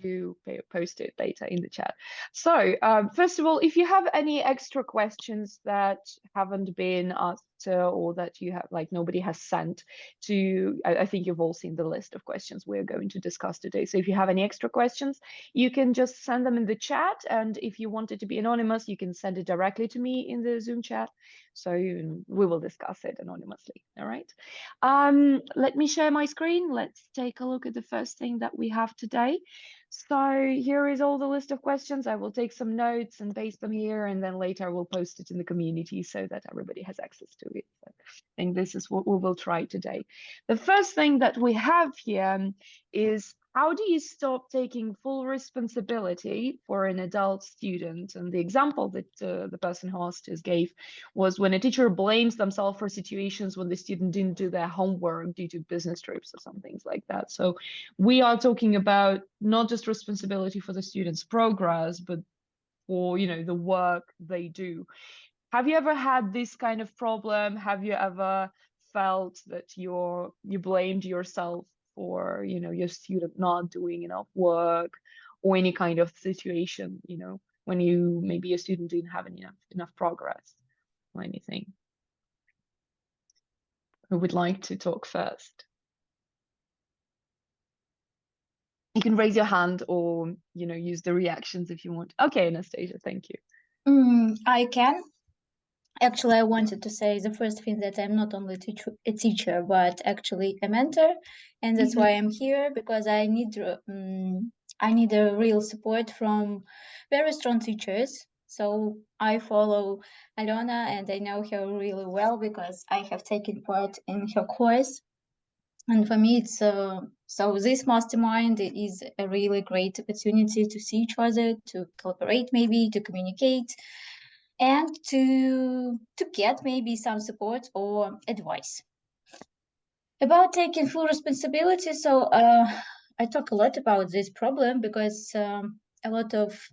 to post it later in the chat. So first of all, if you have any extra questions that haven't been asked or that you have, like, nobody has sent to, I think you've all seen the list of questions we're going to discuss today. So if you have any extra questions, you can just send them in the chat. And if you want it to be anonymous, you can send it directly to me in the Zoom chat. So we will discuss it anonymously. All right. Let me share my screen. Let's take a look at the first thing that we have today. So here is all the list of questions. I will take some notes and paste them here, and then later I will post it in the community so that everybody has access to it. So I think this is what we will try today. The first thing that we have here is, how do you stop taking full responsibility for an adult student? And the example that the person who asked us gave was when a teacher blames themselves for situations when the student didn't do their homework due to business trips or some things like that. So we are talking about not just responsibility for the student's progress, but for, you know, the work they do. Have you ever had this kind of problem? Have you ever felt that you blamed yourself for, you know, your student not doing enough work, or any kind of situation, you know, when maybe your student didn't have enough progress or anything? Who would like to talk first? You can raise your hand, or, you know, use the reactions if you want. Okay, Anastasia, thank you. I can. Actually, I wanted to say the first thing that I'm not only a teacher, but actually a mentor, and that's why I'm here, because I need a real support from very strong teachers. So I follow Alona, and I know her really well because I have taken part in her course. And for me, it's so this mastermind is a really great opportunity to see each other, to collaborate, maybe to communicate, and to get maybe some support or advice about taking full responsibility. So I talk a lot about this problem because a lot of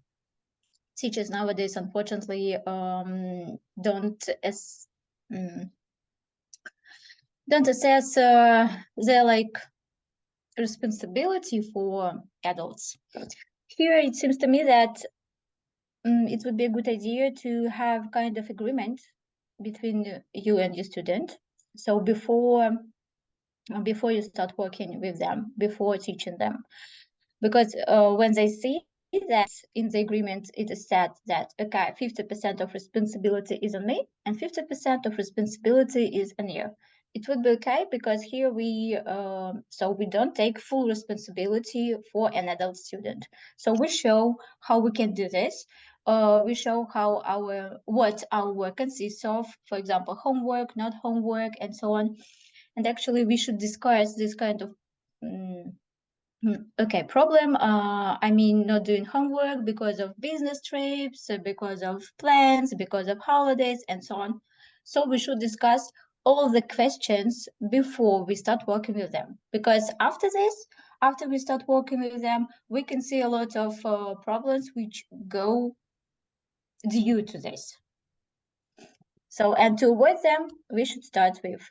teachers nowadays, unfortunately, don't assess their responsibility for adults. Here, it seems to me that it would be a good idea to have kind of agreement between you and your student. So before you start working with them, before teaching them, because when they see that in the agreement it is said that, okay, 50% of responsibility is on me and 50% of responsibility is on you, it would be okay, because here we don't take full responsibility for an adult student. So we show how we can do this. We show what our work consists of, for example, homework, not homework, and so on. And actually, we should discuss this kind of problem. I mean, not doing homework because of business trips, because of plans, because of holidays, and so on. So we should discuss all the questions before we start working with them, because after we start working with them, we can see a lot of problems which go due to this. So, and to avoid them, we should start with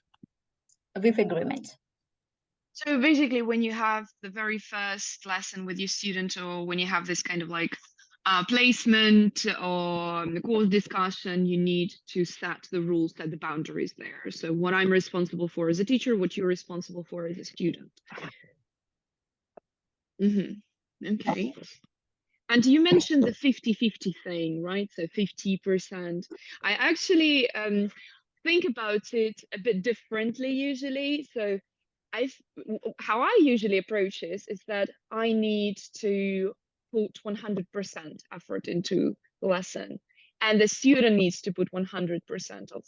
agreement. So basically, when you have the very first lesson with your student, or when you have this kind of like placement or the course discussion, you need to set the rules, set the boundaries there. So what I'm responsible for as a teacher, what you're responsible for as a student. Okay. And you mentioned the 50-50 thing, right? So 50%. I actually think about it a bit differently usually. So how I usually approach this is that I need to put 100% effort into the lesson, and the student needs to put 100% of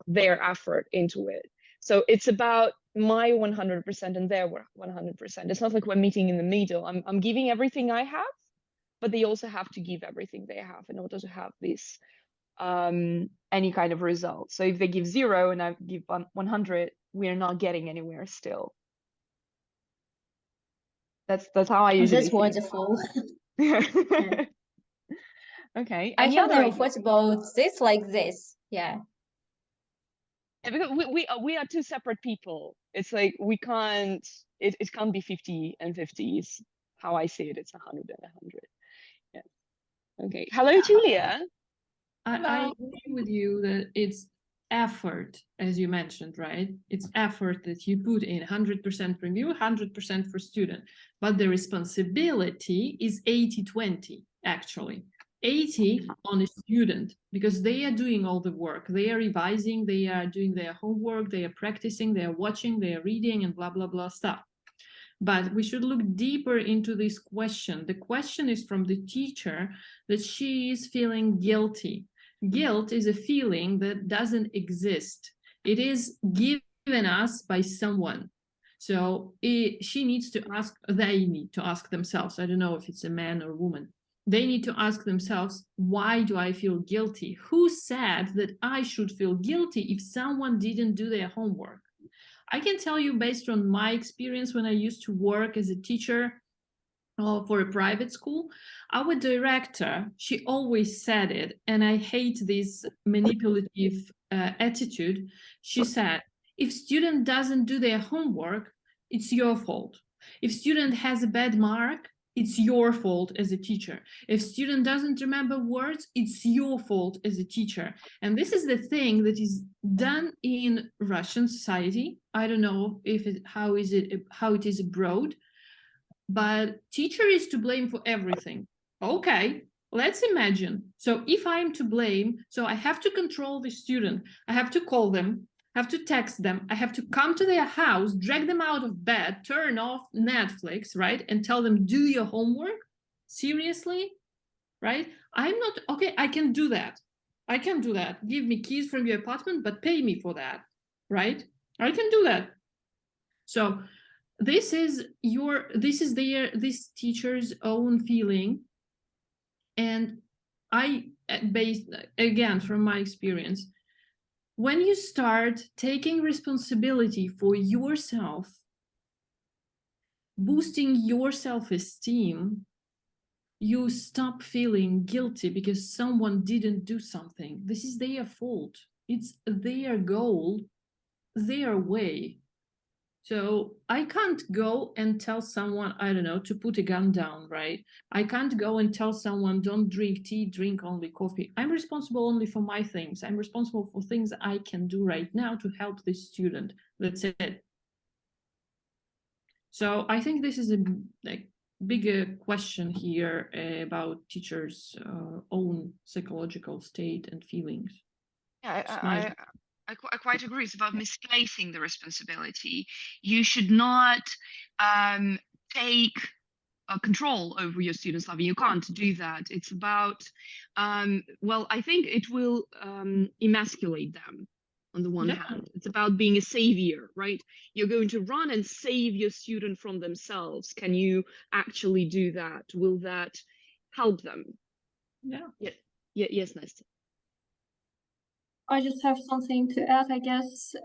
their effort into it. So it's about my 100% and their 100%. It's not like we're meeting in the middle. I'm giving everything I have, but they also have to give everything they have in order to have this any kind of result. So if they give 0 and I give 100, we're not getting anywhere still. That's how I usually That's wonderful. Okay. I have never thought about this like this. Yeah. Because we are two separate people. It's like we can't, it can't be 50 and 50s. how I see it, it's 100 and 100. Yes. Okay. Hello, Julia. I agree with you that it's effort, as you mentioned, right? It's effort that you put in, 100% from you, 100% for student. But the responsibility is 80-20, actually. 80 on a student, because they are doing all the work. They are revising, they are doing their homework, they are practicing, they are watching, they are reading, and blah, blah, blah stuff. But we should look deeper into this question. The question is from the teacher that she is feeling guilty. Guilt is a feeling that doesn't exist. It is given us by someone. So she needs to ask, they need to ask themselves, I don't know if it's a man or a woman, they need to ask themselves, why do I feel guilty? Who said that I should feel guilty if someone didn't do their homework? I can tell you based on my experience when I used to work as a teacher for a private school, our director, she always said it, and I hate this manipulative attitude. She said, if student doesn't do their homework, it's your fault. If student has a bad mark, it's your fault as a teacher. If student doesn't remember words, it's your fault as a teacher. And this is the thing that is done in Russian society. I don't know if how it is abroad, but teacher is to blame for everything. Okay, let's imagine. So if I'm to blame, so I have to control the student. I have to call them, have to text them, I have to come to their house, drag them out of bed, turn off Netflix, right? And tell them, do your homework? Seriously? Right? I'm not, okay, I can do that. I can do that. Give me keys from your apartment, but pay me for that, right? I can do that. So this is this teacher's own feeling. And I, based again from my experience, when you start taking responsibility for yourself, boosting your self-esteem, you stop feeling guilty because someone didn't do something. This is their fault. It's their goal, their way. So I can't go and tell someone, I don't know, to put a gun down, right? I can't go and tell someone, don't drink tea, drink only coffee. I'm responsible only for my things. I'm responsible for things I can do right now to help this student. That's it. So I think this is a bigger question here about teachers' own psychological state and feelings. Yeah, I quite agree. It's about misplacing the responsibility. You should not take control over your students' life. You can't do that. It's about, well, I think it will emasculate them on the one hand. It's about being a savior, right? You're going to run and save your student from themselves. Can you actually do that? Will that help them? Yeah. Yes, Nesta. I just have something to add, I guess.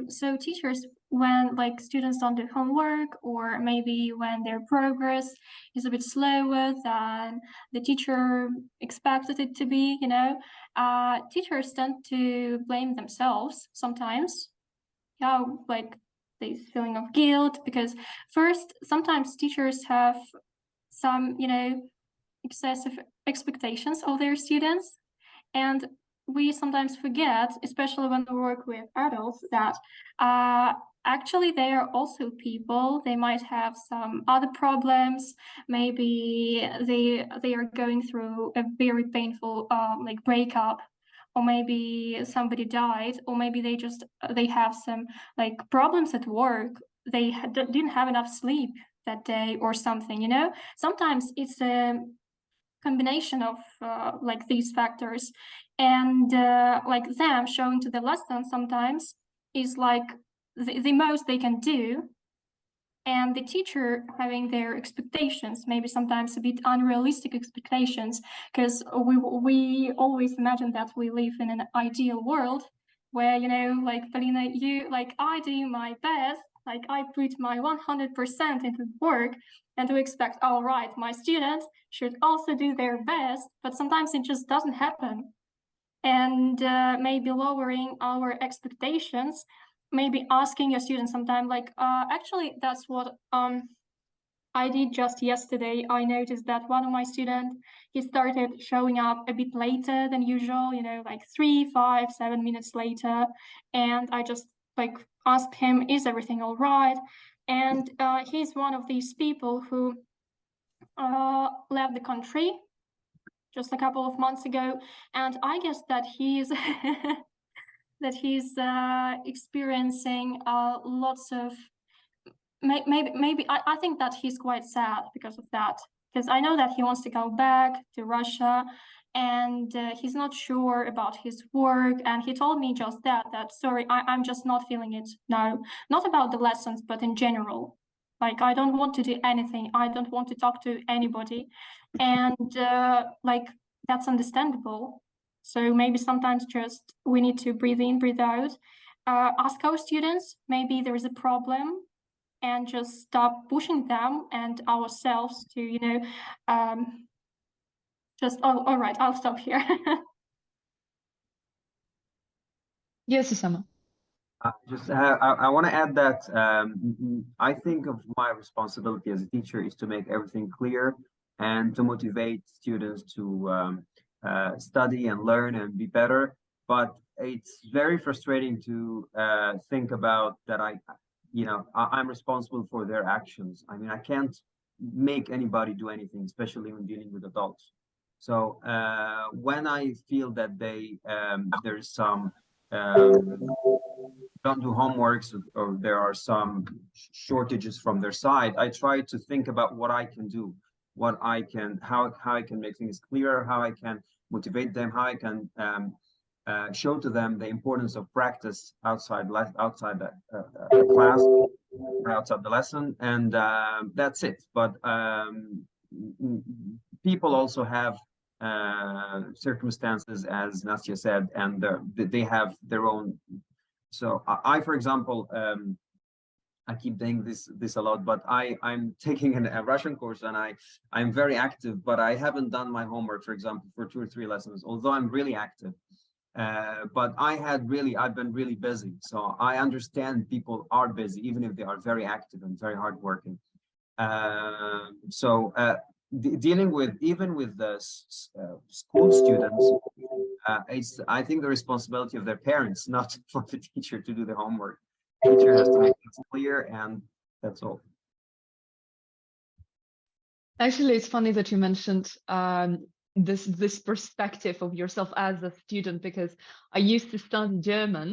So teachers, when like students don't do homework, or maybe when their progress is a bit slower than the teacher expected it to be, teachers tend to blame themselves sometimes. Yeah, like this feeling of guilt, because first, sometimes teachers have some, excessive expectations of their students. And we sometimes forget, especially when we work with adults, that actually they are also people. They might have some other problems. Maybe they are going through a very painful like breakup, or maybe somebody died, or maybe they have some like problems at work. They didn't have enough sleep that day or something. Sometimes it's a combination of like these factors, and like them showing to the lesson sometimes is like the most they can do, and the teacher having their expectations, maybe sometimes a bit unrealistic expectations, because we always imagine that we live in an ideal world where, like Polina, I do my best, like I put my 100% into work, and we expect, all right, my students should also do their best, but sometimes it just doesn't happen. And maybe lowering our expectations, maybe asking your students sometime, like, actually, that's what I did just yesterday. I noticed that one of my students, he started showing up a bit later than usual, you know, like 3, 5, 7 minutes later. And I just like asked him, is everything all right? And he's one of these people who left the country just a couple of months ago. And I guess that he's that he's experiencing lots of maybe I think that he's quite sad because of that, because I know that he wants to go back to Russia, and he's not sure about his work, and he told me just that sorry, I'm just not feeling it now, not about the lessons but in general, like I don't want to do anything, I don't want to talk to anybody, and like that's understandable. So maybe sometimes just we need to breathe in, breathe out, ask our students maybe there is a problem, and just stop pushing them and ourselves to, you know, just, oh, all right, I'll stop here. Yes, Osama. I want to add that I think of my responsibility as a teacher is to make everything clear and to motivate students to study and learn and be better. But it's very frustrating to think about that I'm responsible for their actions. I mean, I can't make anybody do anything, especially when dealing with adults. So when I feel that there's some don't do homeworks or there are some shortages from their side, I try to think about what I can do, how I can make things clearer, how I can motivate them, how I can show to them the importance of practice outside the class or outside the lesson, and that's it. But people also have circumstances, as Nastya said, and they have their own. So I for example, I keep doing this a lot, but I'm taking a Russian course and I'm very active, but I haven't done my homework, for example, for 2 or 3 lessons, although I'm really active. But I've been really busy. So I understand people are busy, even if they are very active and very hardworking. Dealing even with the school students, I think the responsibility of their parents, not for the teacher to do the homework. The teacher has to make things clear, and that's all. Actually, it's funny that you mentioned this perspective of yourself as a student, because I used to study German.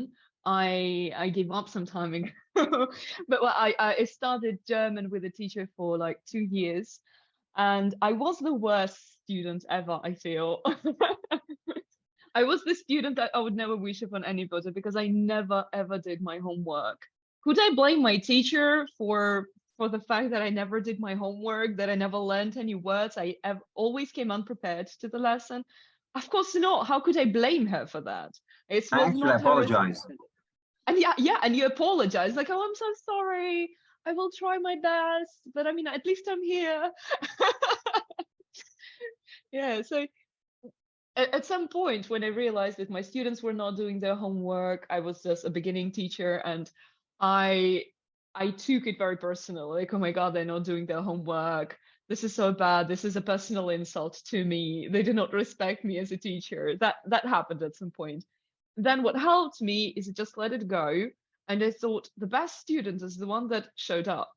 I gave up some time ago, but I started German with a teacher for like 2 years, and I was the worst student ever, I feel. I was the student that I would never wish upon anybody because I never ever did my homework. Could I blame my teacher for the fact that I never did my homework, that I never learned any words? I always came unprepared to the lesson. Of course not. How could I blame her for that? It was Actually, I not her apologize. responsibility. And yeah, and you apologize, like, oh, I'm so sorry. I will try my best, but I mean, at least I'm here. Yeah, so at some point when I realized that my students were not doing their homework, I was just a beginning teacher, and I took it very personal. Like, oh my God, they're not doing their homework. This is so bad. This is a personal insult to me. They do not respect me as a teacher. That happened at some point. Then what helped me is to just let it go. And I thought the best student is the one that showed up.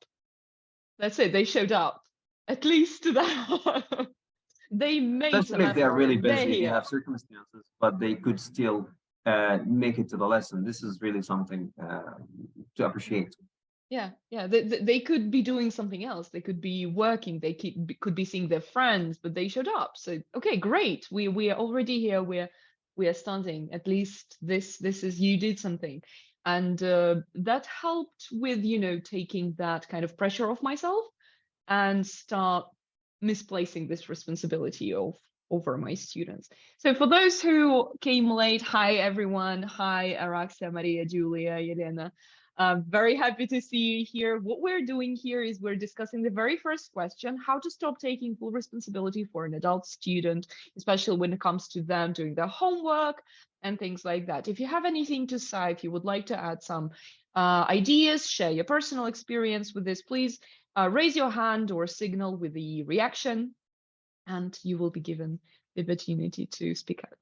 That's it. They showed up. At least that. They made some Especially if they are effort. really They're busy, they here. have circumstances, but they could still make it to the lesson. This is really something to appreciate. Yeah, they could be doing something else. They could be working. They could be seeing their friends, but they showed up. So okay, great. We are already here. We are studying. At least this is, you did something, and that helped with, you know, taking that kind of pressure off myself and start misplacing this responsibility over my students. So for those who came late, hi everyone. Hi Araxia, Maria, Julia, Yelena. Very happy to see you here. What we're doing here is we're discussing the very first question: how to stop taking full responsibility for an adult student, especially when it comes to them doing their homework and things like that. If you have anything to say, if you would like to add some ideas, share your personal experience with this, please raise your hand or signal with the reaction, and you will be given the opportunity to speak out.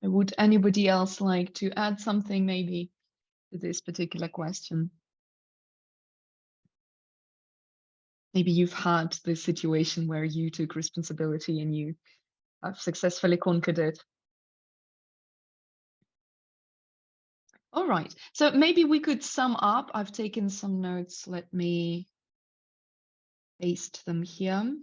Would anybody else like to add something maybe to this particular question? Maybe you've had this situation where you took responsibility and you have successfully conquered it. All right, so maybe we could sum up. I've taken some notes. Let me paste them here.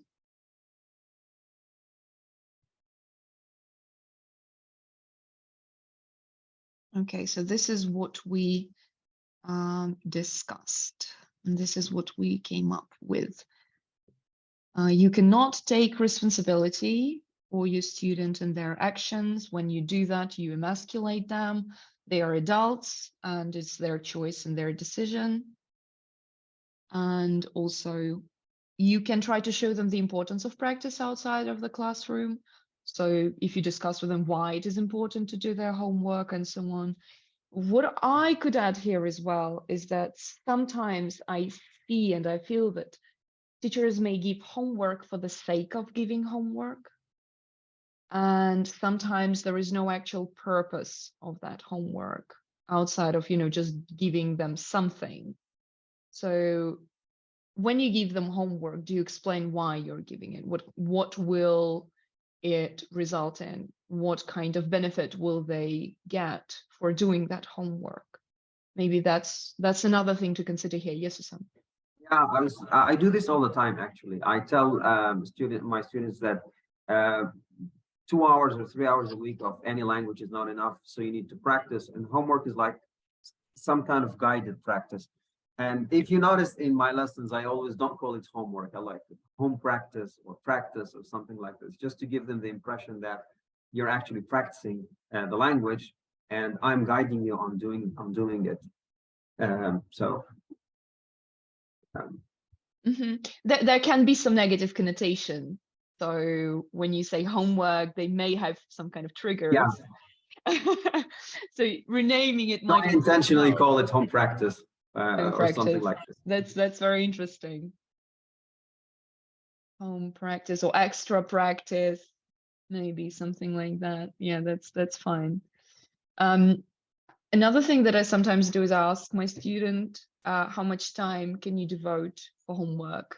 Okay, so this is what we discussed, and this is what we came up with. You cannot take responsibility for your student and their actions. When you do that, you emasculate them. They are adults, and it's their choice and their decision. And also, you can try to show them the importance of practice outside of the classroom. So if you discuss with them why it is important to do their homework and so on. What I could add here as well is that sometimes I see and I feel that teachers may give homework for the sake of giving homework. And sometimes there is no actual purpose of that homework outside of, just giving them something. So when you give them homework, do you explain why you're giving it? What will it result in? What kind of benefit will they get for doing that homework? Maybe that's another thing to consider here. Yes, Susan. Yeah, I do this all the time, actually. I tell my students that 2 hours or 3 hours a week of any language is not enough, so you need to practice, and homework is like some kind of guided practice. And if you notice in my lessons, I always don't call it homework. I like it home practice or something like this, just to give them the impression that you're actually practicing the language, and I'm guiding you on doing it. There can be some negative connotation. So when you say homework, they may have some kind of triggers. Yeah. So renaming it might intentionally call it home practice, or something like this. That's very interesting. Home practice or extra practice, maybe something like that. Yeah, that's fine. Another thing that I sometimes do is I ask my student, how much time can you devote for homework?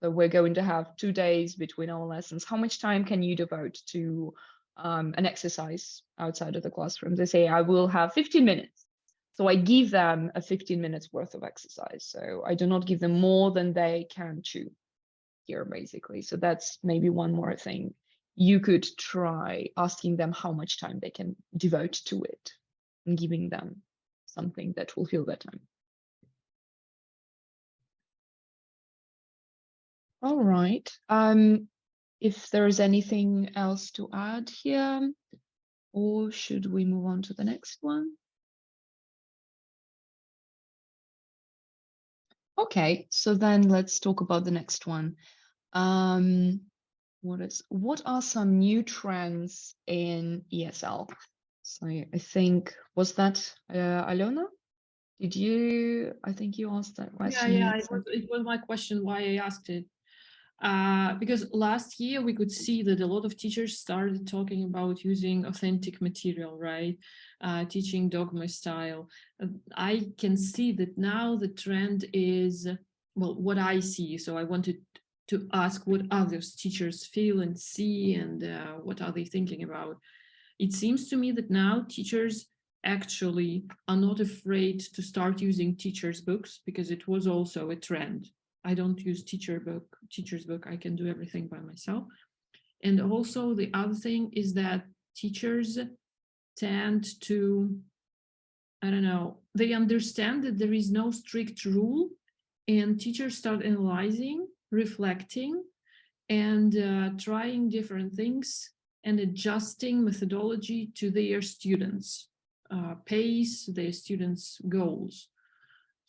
So we're going to have 2 days between our lessons. How much time can you devote to an exercise outside of the classroom? They say, I will have 15 minutes. So I give them a 15 minutes worth of exercise. So I do not give them more than they can chew here, basically. So that's maybe one more thing. You could try asking them how much time they can devote to it and giving them something that will fill their time. All right. If there is anything else to add here, or should we move on to the next one? Okay, so then let's talk about the next one. What are some new trends in ESL? So I think, was that Alona? I think you asked that question. Yeah, it was my question why I asked it. Because last year we could see that a lot of teachers started talking about using authentic material, right? Teaching dogma style. I can see that now the trend is, well, what I see. So I wanted to ask what others teachers feel and see, and what are they thinking about. It seems to me that now teachers actually are not afraid to start using teachers' books, because it was also a trend. I don't use teacher's book. I can do everything by myself. And also the other thing is that teachers tend to, I don't know, they understand that there is no strict rule, and teachers start analyzing, reflecting, and trying different things and adjusting methodology to their students' pace, their students' goals.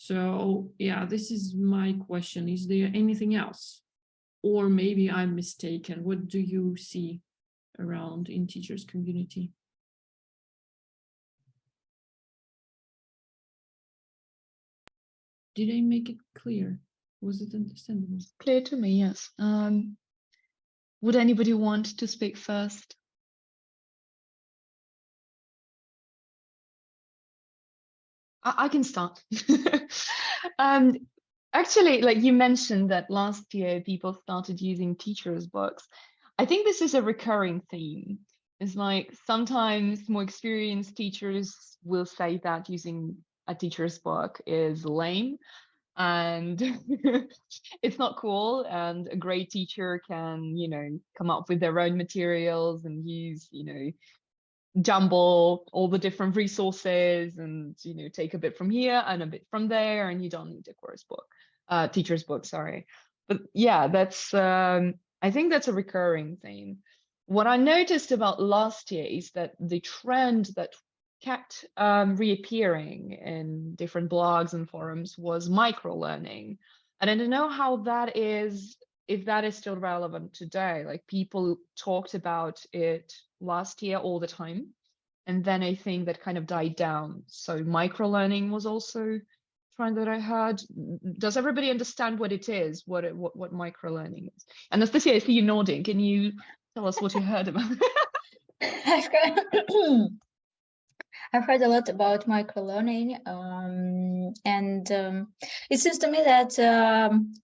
So yeah, this is my question. Is there anything else? Or maybe I'm mistaken. What do you see around in teachers community. Did I make it clear? Was it understandable? Clear to me, yes. Would anybody want to speak first? I can start. Actually, like you mentioned that last year people started using teachers' books. I think this is a recurring theme. It's like sometimes more experienced teachers will say that using a teacher's book is lame and it's not cool, and a great teacher can, you know, come up with their own materials and use, you know, jumble all the different resources and, you know, take a bit from here and a bit from there, and you don't need a course book, teacher's book, sorry. But yeah, that's I think that's a recurring theme. What I noticed about last year is that the trend that kept reappearing in different blogs and forums was micro-learning. And I don't know how that is, if that is still relevant today. Like people talked about it last year all the time, and then I think that kind of died down. So micro-learning was also a trend that I heard. Does everybody understand what it is, what micro-learning is? Anastasia, I see you nodding. Can you tell us what you heard about? I've heard a lot about microlearning, and it seems to me that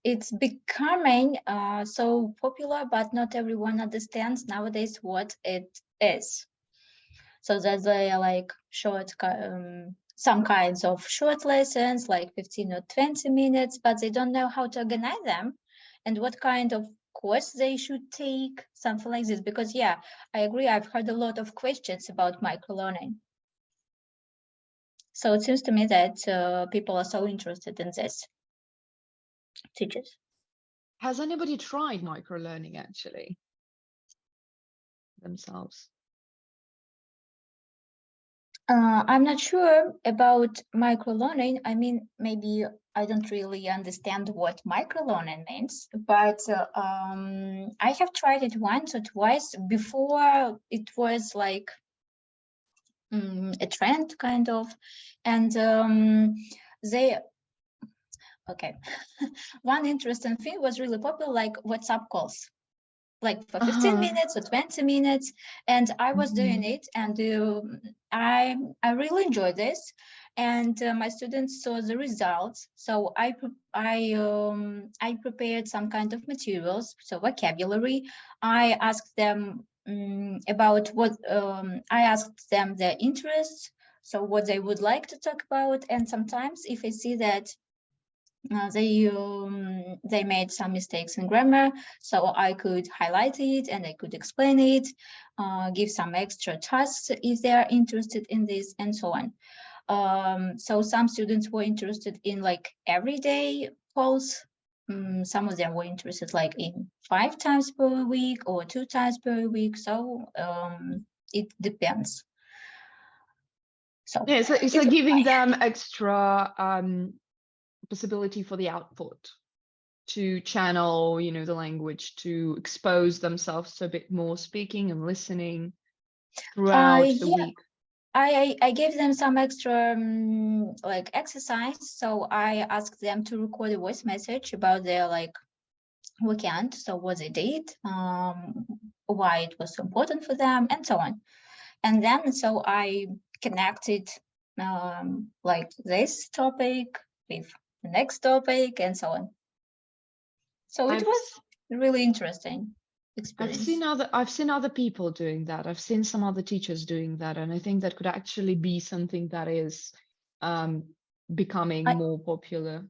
it's becoming so popular, but not everyone understands nowadays what it is. So that they are like short, some kinds of short lessons, like 15 or 20 minutes, but they don't know how to organize them and what kind of course they should take, something like this. Because yeah, I agree, I've heard a lot of questions about microlearning. So it seems to me that people are so interested in this, teachers. Has anybody tried micro-learning actually themselves? I'm not sure about microlearning. I mean, maybe I don't really understand what microlearning means, but I have tried it once or twice before. It was like a trend kind of, and they okay. One interesting thing was really popular, like WhatsApp calls, like for 15 minutes or 20 minutes, and I was doing it, and I really enjoyed this, and my students saw the results. So I prepared some kind of materials, so vocabulary. I asked them about what I asked them their interests, so what they would like to talk about, and sometimes if I see that they made some mistakes in grammar, so I could highlight it and I could explain it, give some extra tasks if they are interested in this, and so on. So some students were interested in like everyday calls. Some of them were interested like in 5 times per week or 2 times per week. So it depends. So yeah, it's like giving them extra possibility for the output to channel, you know, the language, to expose themselves to a bit more speaking and listening throughout the week. I gave them some extra like exercise. So I asked them to record a voice message about their like weekend, so what they did, why it was so important for them, and so on. And then so I connected like this topic with the next topic and so on. So it was really interesting experience. I've seen other people doing that. I've seen some other teachers doing that, and I think that could actually be something that is becoming more popular.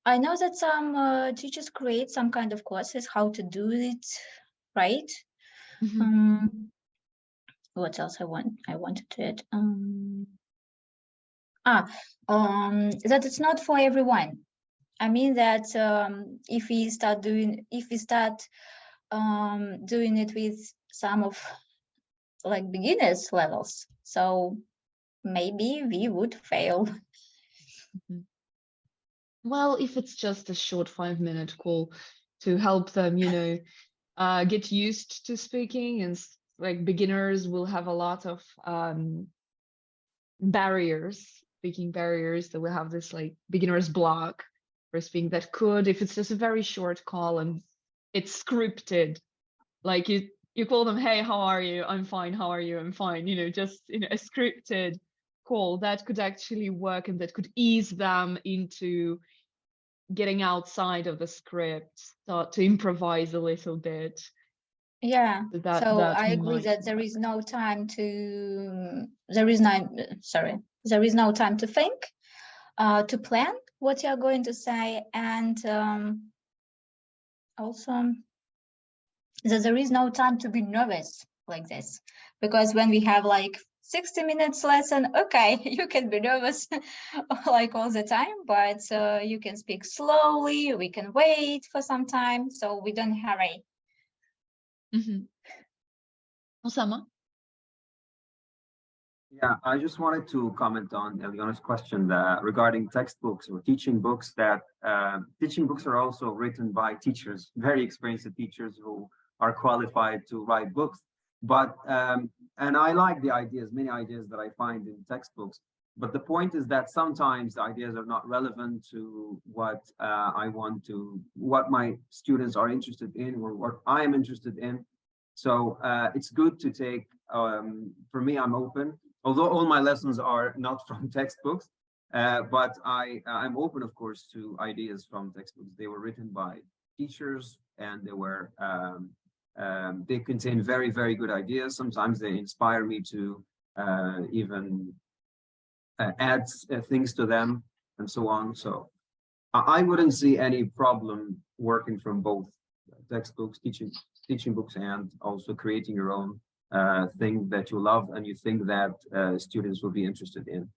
I know that some teachers create some kind of courses how to do it, right? What else I wanted to add? That it's not for everyone. I mean that if we start doing it with some of like beginners levels, so maybe we would fail. Well, if it's just a short 5-minute call to help them, you know, get used to speaking and like beginners will have a lot of barriers, speaking barriers, that will have this like beginner's block for speaking, that could, if it's just a very short call and it's scripted, like you call them, hey, how are you? I'm fine. How are you? I'm fine. Just a scripted call, that could actually work, and that could ease them into getting outside of the script, start to improvise a little bit. Yeah, That so that I agree might that there work. is no time to, there is no time to think, to plan what you're going to say, and also that there is no time to be nervous like this, because when we have like 60 minutes lesson, okay, you can be nervous like all the time, but you can speak slowly, we can wait for some time, so we don't hurry. Osama? Yeah, I just wanted to comment on Eliana's question regarding textbooks or teaching books, that teaching books are also written by teachers, very experienced teachers who are qualified to write books. But, and I like the ideas, many ideas that I find in textbooks. But the point is that sometimes the ideas are not relevant to what what my students are interested in, or what I am interested in. So it's good to take, for me, I'm open, although all my lessons are not from textbooks, but I'm open, of course, to ideas from textbooks. They were written by teachers, and they contain very, very good ideas. Sometimes they inspire me to even add things to them, and so on. So I wouldn't see any problem working from both textbooks, teaching books, and also creating your own thing that you love and you think that students will be interested in.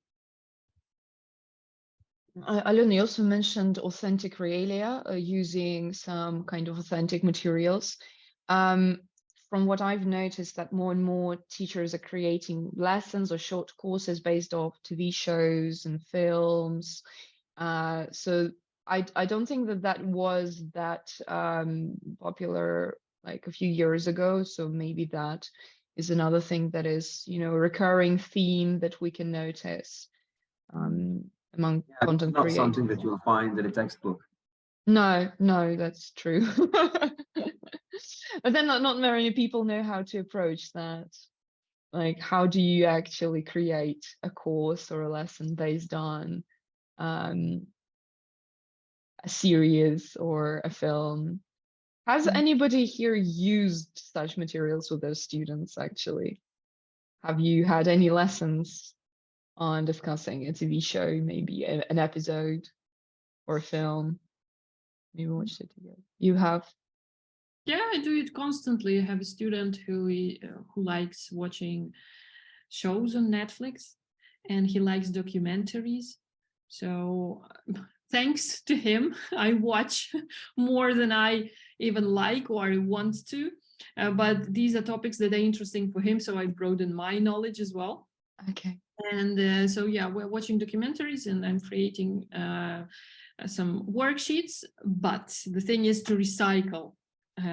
Alona, you also mentioned authentic realia, using some kind of authentic materials. From what I've noticed, that more and more teachers are creating lessons or short courses based off TV shows and films. So I don't think that was that popular like a few years ago. So maybe that is another thing that is, a recurring theme that we can notice among content Not creators. something that you'll find in a textbook. No, that's true. But then not very many people know how to approach that. Like, how do you actually create a course or a lesson based on a series or a film? Has anybody here used such materials with their students, actually? Have you had any lessons on discussing a TV show, maybe an episode or a film? Maybe watched it together. You have? Yeah, I do it constantly. I have a student who likes watching shows on Netflix, and he likes documentaries. So thanks to him, I watch more than I even like or I want to. But these are topics that are interesting for him, so I broaden my knowledge as well. Okay. And so yeah, we're watching documentaries, and I'm creating some worksheets. But the thing is to recycle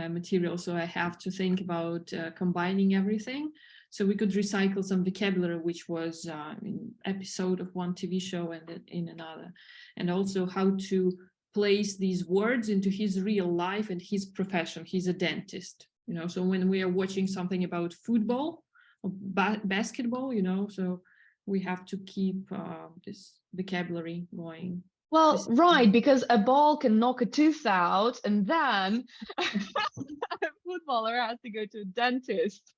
material, so I have to think about combining everything. So we could recycle some vocabulary which was in episode of one TV show and in another, and also how to place these words into his real life and his profession. He's a dentist, so when we are watching something about football or basketball, so we have to keep this vocabulary going. Well, right, because a ball can knock a tooth out, and then a footballer has to go to a dentist.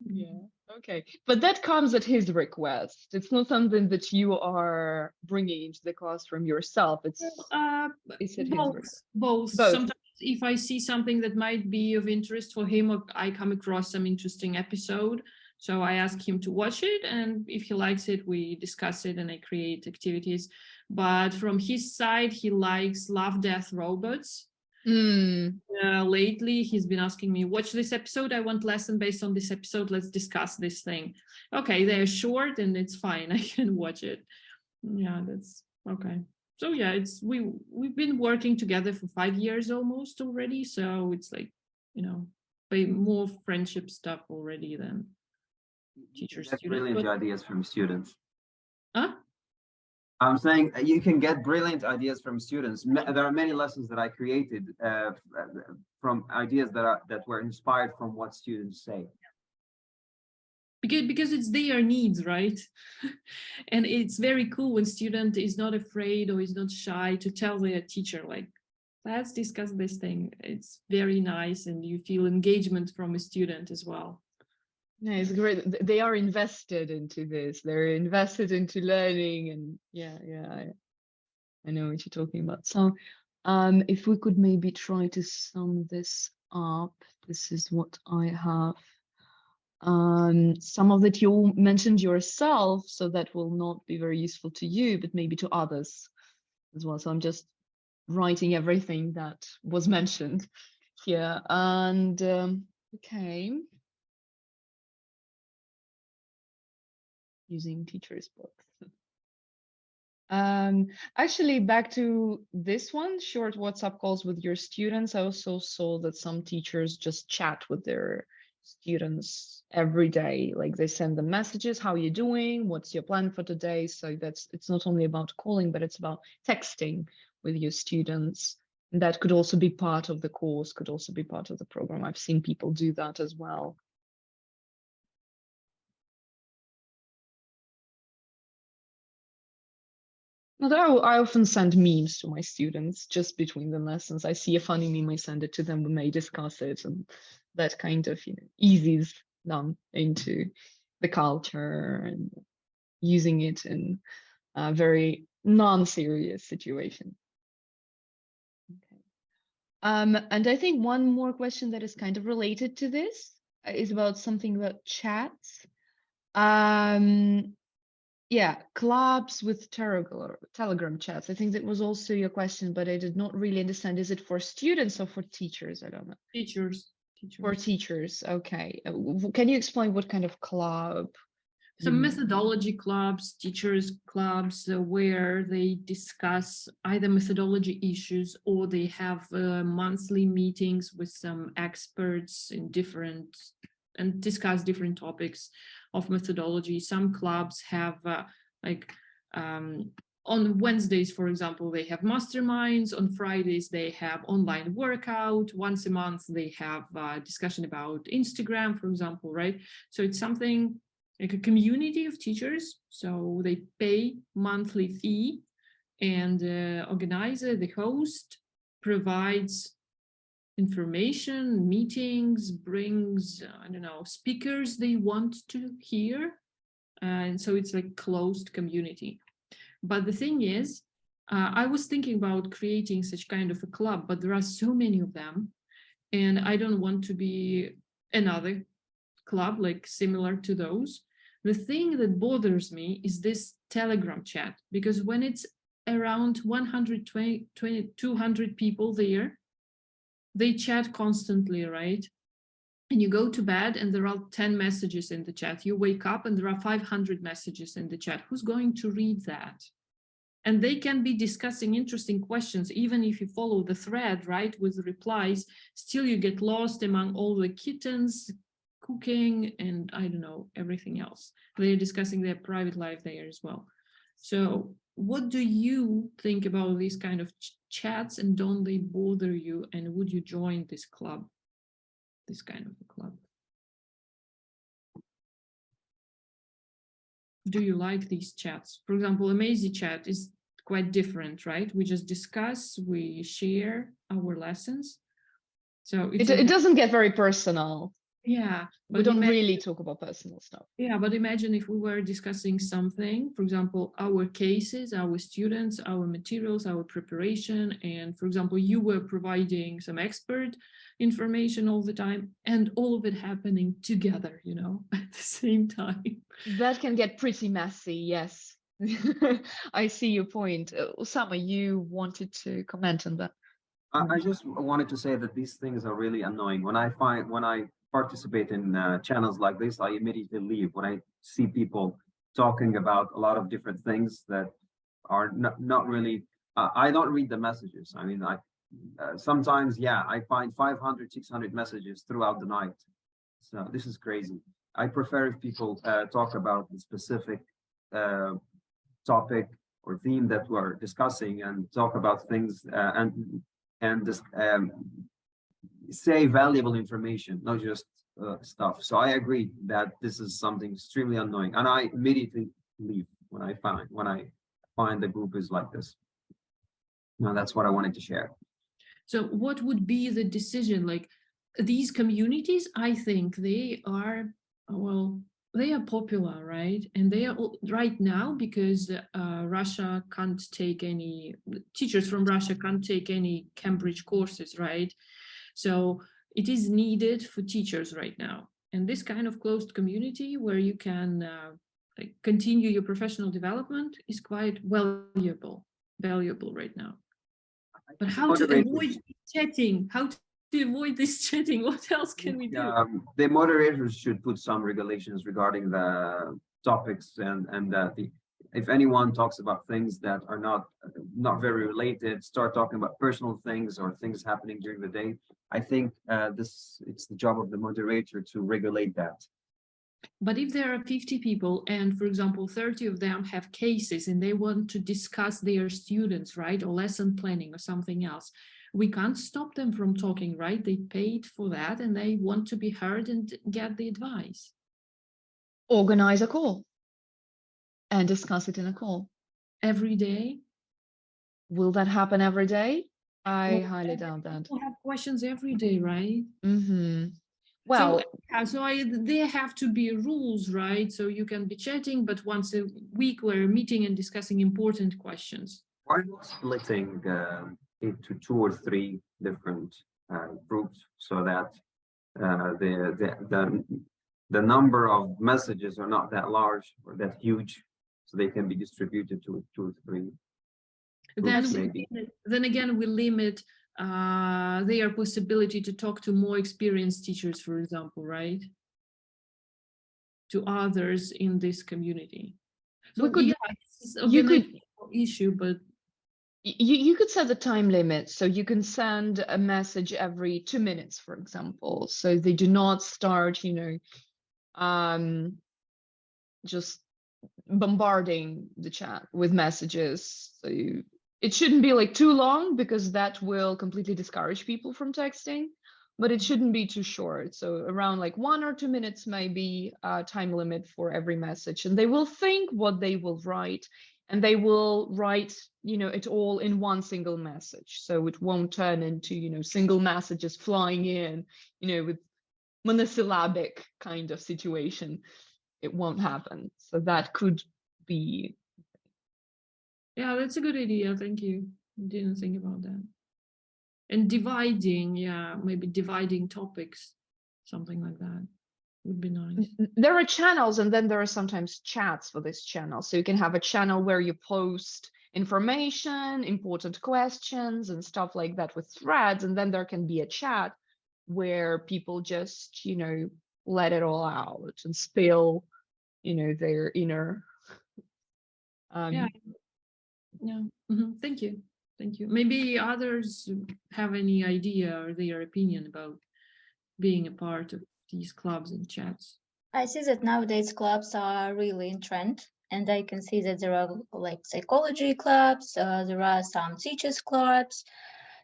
Yeah, okay. But that comes at his request. It's not something that you are bringing into the classroom yourself. It's at his request. Both. Sometimes if I see something that might be of interest for him, or I come across some interesting episode, so I ask him to watch it, and if he likes it, we discuss it and I create activities. But from his side, he likes Love, Death, Robots. Lately, he's been asking me, watch this episode, I want lesson based on this episode, let's discuss this thing. Okay, they're short and it's fine, I can watch it. Yeah, that's okay. So yeah, we've been working together for 5 years almost already, so it's like you know, by more friendship stuff already than teacher Get student. brilliant ideas from students. Huh? I'm saying you can get brilliant ideas from students. There are many lessons that I created from ideas that were inspired from what students say. Because it's their needs, right? And it's very cool when student is not afraid or is not shy to tell their teacher, like, let's discuss this thing. It's very nice, and you feel engagement from a student as well. Yeah, it's great. They are invested into this. They're invested into learning, and yeah, I know what you're talking about. So, if we could maybe try to sum this up, this is what I have. Some of that you mentioned yourself, so that will not be very useful to you, but maybe to others as well. So I'm just writing everything that was mentioned here. And okay. Using teachers' books. Actually, back to this one, short WhatsApp calls with your students. I also saw that some teachers just chat with their students every day. Like they send them messages, how you doing? What's your plan for today? So it's not only about calling, but it's about texting with your students. And that could also be part of the course, could also be part of the program. I've seen people do that as well. Although I often send memes to my students just between the lessons. I see a funny meme, I send it to them, we may discuss it, and that kind of, eases them into the culture and using it in a very non-serious situation. Okay. And I think one more question that is kind of related to this is about something about chats. Yeah, clubs with Telegram chats. I think that was also your question, but I did not really understand. Is it for students or for teachers? I don't know. Teachers. For teachers, okay. Can you explain what kind of club? Some methodology clubs, teachers clubs, where they discuss either methodology issues or they have monthly meetings with some experts in and discuss different topics of methodology. Some clubs have on Wednesdays, for example, they have masterminds. On Fridays, they have online workout. Once a month, they have discussion about Instagram, for example, right? So it's something like a community of teachers. So they pay monthly fee, and the organizer, the host, provides information, meetings, brings, I don't know, speakers they want to hear. And so it's like closed community. But the thing is, I was thinking about creating such kind of a club, but there are so many of them, and I don't want to be another club like similar to those. The thing that bothers me is this Telegram chat, because when it's around 120, 200 people there, they chat constantly, right? And you go to bed and there are 10 messages in the chat. You wake up and there are 500 messages in the chat. Who's going to read that? And they can be discussing interesting questions, even if you follow the thread, right, with replies, still you get lost among all the kittens, cooking, and I don't know, everything else. They're discussing their private life there as well. So what do you think about these kind of chats, and don't they bother you? And would you join this club, this kind of a club? Do you like these chats? For example, Amazy chat is quite different, right? We just discuss, we share our lessons. So it doesn't get very personal. Yeah, we don't really talk about personal stuff. Yeah, but imagine if we were discussing something, for example, our cases, our students, our materials, our preparation, and for example, you were providing some expert information all the time, and all of it happening together, at the same time. That can get pretty messy, yes. I see your point. Osama, you wanted to comment on that. I just wanted to say that these things are really annoying. When I participate in channels like this, I immediately leave. When I see people talking about a lot of different things that are not really, I don't read the messages. I mean, sometimes, yeah, I find 500, 600 messages throughout the night. So this is crazy. I prefer if people talk about the specific topic or theme that we're discussing, and talk about things and just say valuable information, not just stuff. So I agree that this is something extremely annoying, and I immediately leave when I find the group is like this. Now that's what I wanted to share. So what would be the decision? Like these communities, I think they are, well, they are popular, right? And they are right now because Russia can't take any, teachers from Russia can't take any Cambridge courses, right? So it is needed for teachers right now. And this kind of closed community where you can like continue your professional development is quite valuable right now. But how to avoid chatting? How to avoid this chatting? What else can we do? The moderators should put some regulations regarding the topics, and if anyone talks about things that are not very related, start talking about personal things or things happening during the day. I think it's the job of the moderator to regulate that. But if there are 50 people and, for example, 30 of them have cases and they want to discuss their students, right, or lesson planning or something else, we can't stop them from talking, right? They paid for that and they want to be heard and get the advice. Organize a call and discuss it in a call. Every day? Will that happen every day? I highly doubt that. People have questions every day, right? Mm-hmm. Well, there have to be rules, right? So you can be chatting, but once a week we're meeting and discussing important questions. Why not splitting into 2 or 3 different groups, so that the number of messages are not that large or that huge, so they can be distributed to 2 or 3 groups, then again we limit their possibility to talk to more experienced teachers, for example, right? To others in this community. So you could issue, but you could set the time limit, so you can send a message every 2 minutes, for example, so they do not start, just bombarding the chat with messages. So it shouldn't be like too long, because that will completely discourage people from texting, but it shouldn't be too short. So around like 1 or 2 minutes may be a time limit for every message, and they will think what they will write, and they will write, it all in one single message. So it won't turn into, single messages flying in, with monosyllabic kind of situation. It won't happen. So that could be. Yeah, that's a good idea. Thank you. Didn't think about that. And dividing, maybe dividing topics, something like that would be nice. There are channels, and then there are sometimes chats for this channel. So you can have a channel where you post information, important questions and stuff like that with threads. And then there can be a chat where people just, let it all out and spill, their inner. Yeah. Thank you. Maybe others have any idea or their opinion about being a part of these clubs and chats. I see that nowadays clubs are really in trend, and I can see that there are like psychology clubs, there are some teachers clubs,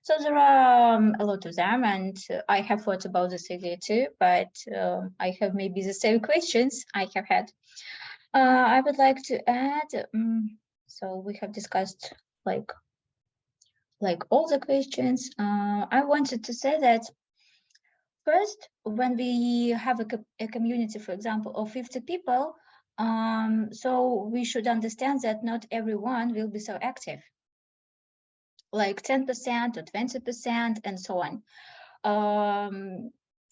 so there are a lot of them, and I have thought about this idea too, but I have maybe the same questions I have had. I would like to add, so we have discussed like all the questions. I wanted to say that first, when we have a community, for example, of 50 people, so we should understand that not everyone will be so active, like 10% or 20% and so on.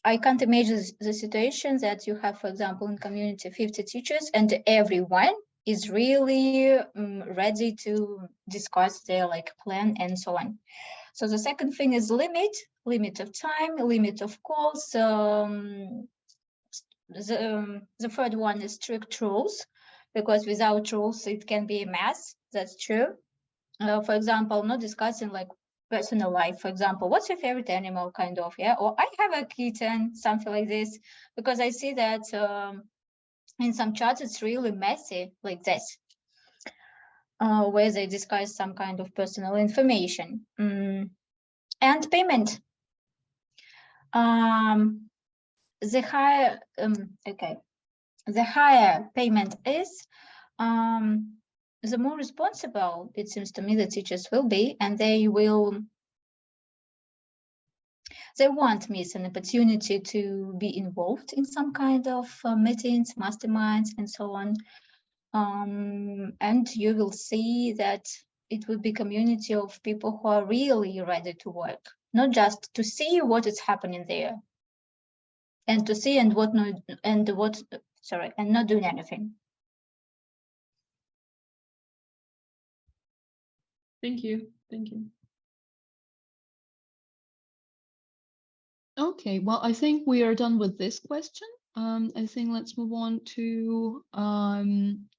I can't imagine the situation that you have, for example, in community 50 teachers and everyone is really ready to discuss their plan and so on. So the second thing is limit of time, limit of calls. The third one is strict rules, because without rules it can be a mess. That's true. For example, not discussing personal life. For example, what's your favorite animal, kind of, yeah, or I have a kitten, something like this, because I see that in some chats it's really messy like this, where they discuss some kind of personal information. And payment. The higher the higher payment is, the more responsible it seems to me the teachers will be, and they won't miss an opportunity to be involved in some kind of meetings, masterminds, and so on. And you will see that it will be community of people who are really ready to work, not just to see what is happening there, and to see and not doing anything. Thank you. Thank you. Okay, well, I think we are done with this question. I think let's move on to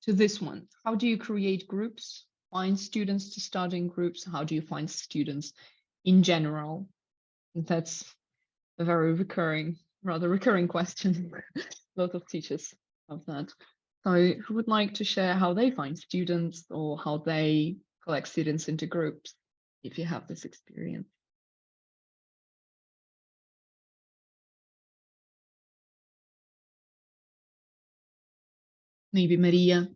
this one. How do you create groups? Find students to study in groups? How do you find students in general? That's a very rather recurring question. A lot of teachers have that. So who would like to share how they find students or how they collect students into groups, if you have this experience? Maybe Maria,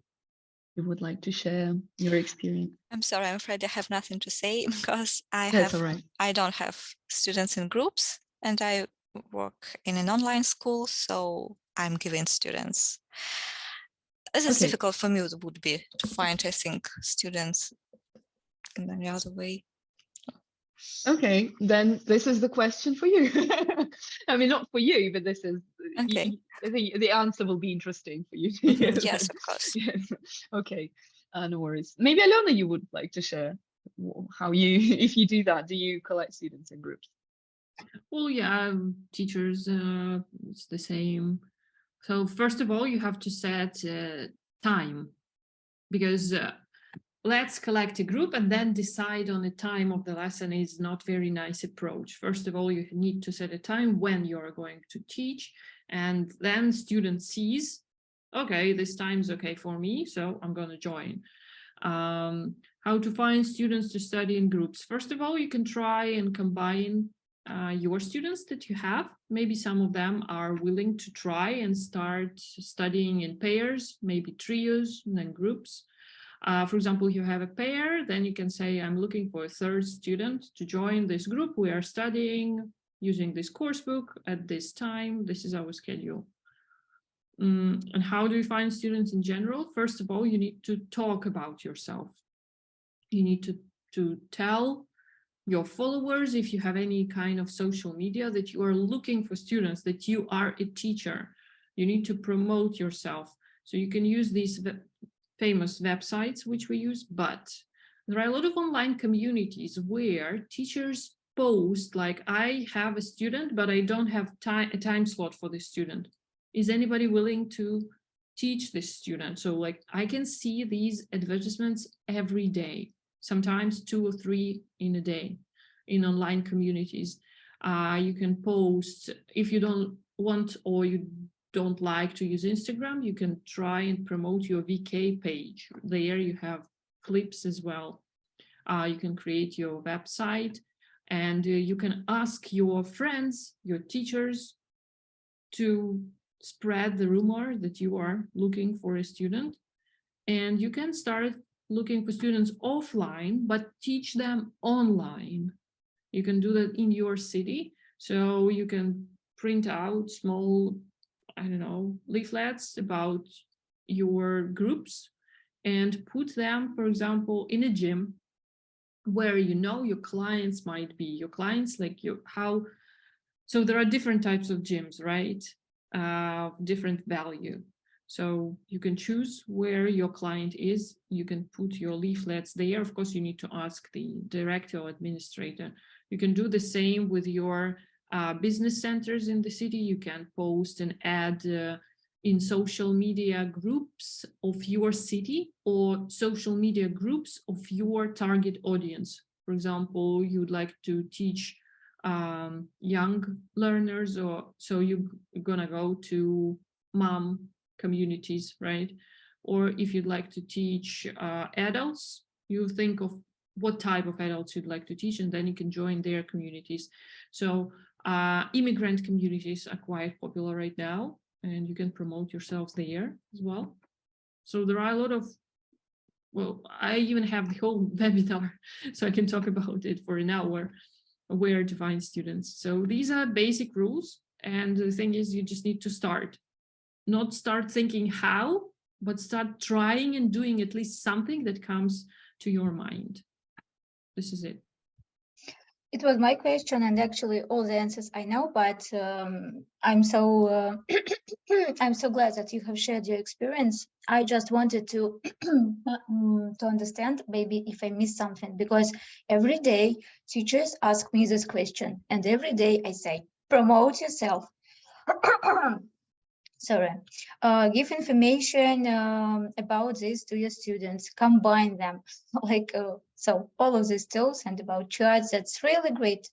you would like to share your experience. I'm sorry, I'm afraid I have nothing to say because That's all right. I don't have students in groups, and I work in an online school, so I'm giving students. This is difficult for me. It would be to find, I think, students in any other way. Okay, then this is the question for you. I mean, not for you, but this is okay. The answer will be interesting for you. Yes, of course. Yes. Okay, no worries. Maybe Alona, you would like to share how you, if you do that, do you collect students in groups? Well, yeah, teachers, it's the same. So first of all, you have to set time, because let's collect a group and then decide on the time of the lesson is not very nice approach. First of all, you need to set a time when you're going to teach, and then student sees, okay, this time's okay for me, so I'm going to join. How to find students to study in groups? First of all, you can try and combine your students that you have. Maybe some of them are willing to try and start studying in pairs, maybe trios, and then groups. For example, you have a pair, then you can say, I'm looking for a third student to join this group. We are studying using this course book at this time. This is our schedule. And how do you find students in general? First of all, you need to talk about yourself. You need to tell your followers, if you have any kind of social media, that you are looking for students, that you are a teacher. You need to promote yourself. So you can use these famous websites, which we use, but there are a lot of online communities where teachers post, like, I have a student, but I don't have a time slot for this student. Is anybody willing to teach this student? So like, I can see these advertisements every day, sometimes 2 or 3 in a day in online communities. You can post, if you don't want or you don't like to use Instagram, you can try and promote your VK page. There you have clips as well. You can create your website, and you can ask your friends, your teachers, to spread the rumor that you are looking for a student. And you can start looking for students offline, but teach them online. You can do that in your city. So you can print out small, I don't know, leaflets about your groups and put them, for example, in a gym where you know your clients might be. Your clients, like so there are different types of gyms, right? Different value. So you can choose where your client is. You can put your leaflets there. Of course, you need to ask the director or administrator. You can do the same with your business centers in the city. You can post an ad in social media groups of your city or social media groups of your target audience. For example, you'd like to teach young learners, or so you're gonna go to mom communities, right? Or if you'd like to teach adults, you think of what type of adults you'd like to teach, and then you can join their communities. So immigrant communities are quite popular right now, and you can promote yourselves there as well. So there are a lot of, well, I even have the whole webinar, so I can talk about it for an hour, where to find students. So these are basic rules. And the thing is, you just need to start. Not start thinking how, but start trying and doing at least something that comes to your mind. This is it. It was my question, and actually all the answers I know, but I'm so I'm so glad that you have shared your experience. I just wanted to to understand maybe if I missed something, because every day teachers ask me this question, and every day I say, promote yourself. Sorry, give information about this to your students, combine them, like so all of these tools and about charts. That's really great.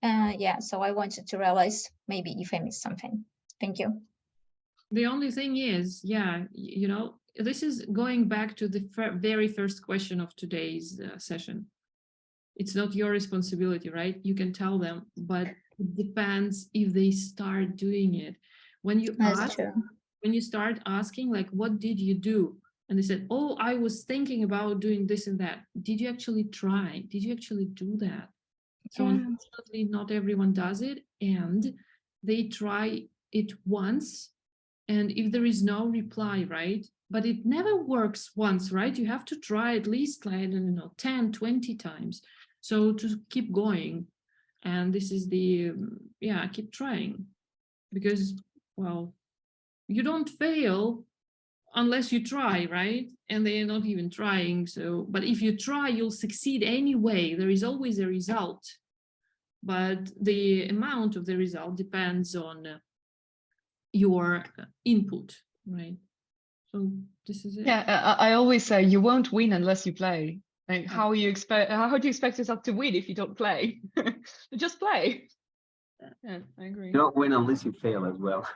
Yeah, so I wanted to realize maybe if I missed something. Thank you. The only thing is, yeah, you know, this is going back to the very first question of today's session. It's not your responsibility, right? You can tell them, but it depends if they start doing it. When you ask, when you start asking, like, what did you do? And they said, oh, I was thinking about doing this and that. Did you actually try? Did you actually do that? So unfortunately, not everyone does it, and they try it once. And if there is no reply, right? But it never works once, right? You have to try at least, like, I don't know, 10, 20 times. So to keep going. And this is the, yeah, keep trying. Because, well, you don't fail unless you try, right? And they're not even trying. So, but if you try, you'll succeed anyway. There is always a result. But the amount of the result depends on your input, right? So this is it. Yeah, I always say you won't win unless you play. Like, how do you expect yourself to win if you don't play? Just play. Yeah, I agree. You don't win unless you fail as well.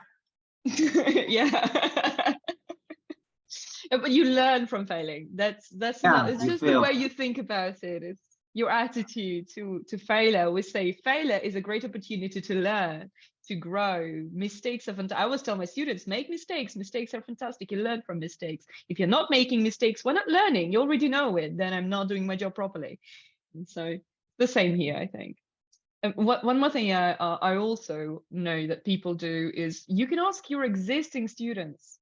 Yeah. But you learn from failing. That's it's just the way you think about it. It's your attitude to failure. We say failure is a great opportunity to learn, to grow. Mistakes are fantastic. I always tell my students, make mistakes. Mistakes are fantastic. You learn from mistakes. If you're not making mistakes, we're not learning. You already know it. Then I'm not doing my job properly. And so the same here, I think. One more thing I also know that people do is you can ask your existing students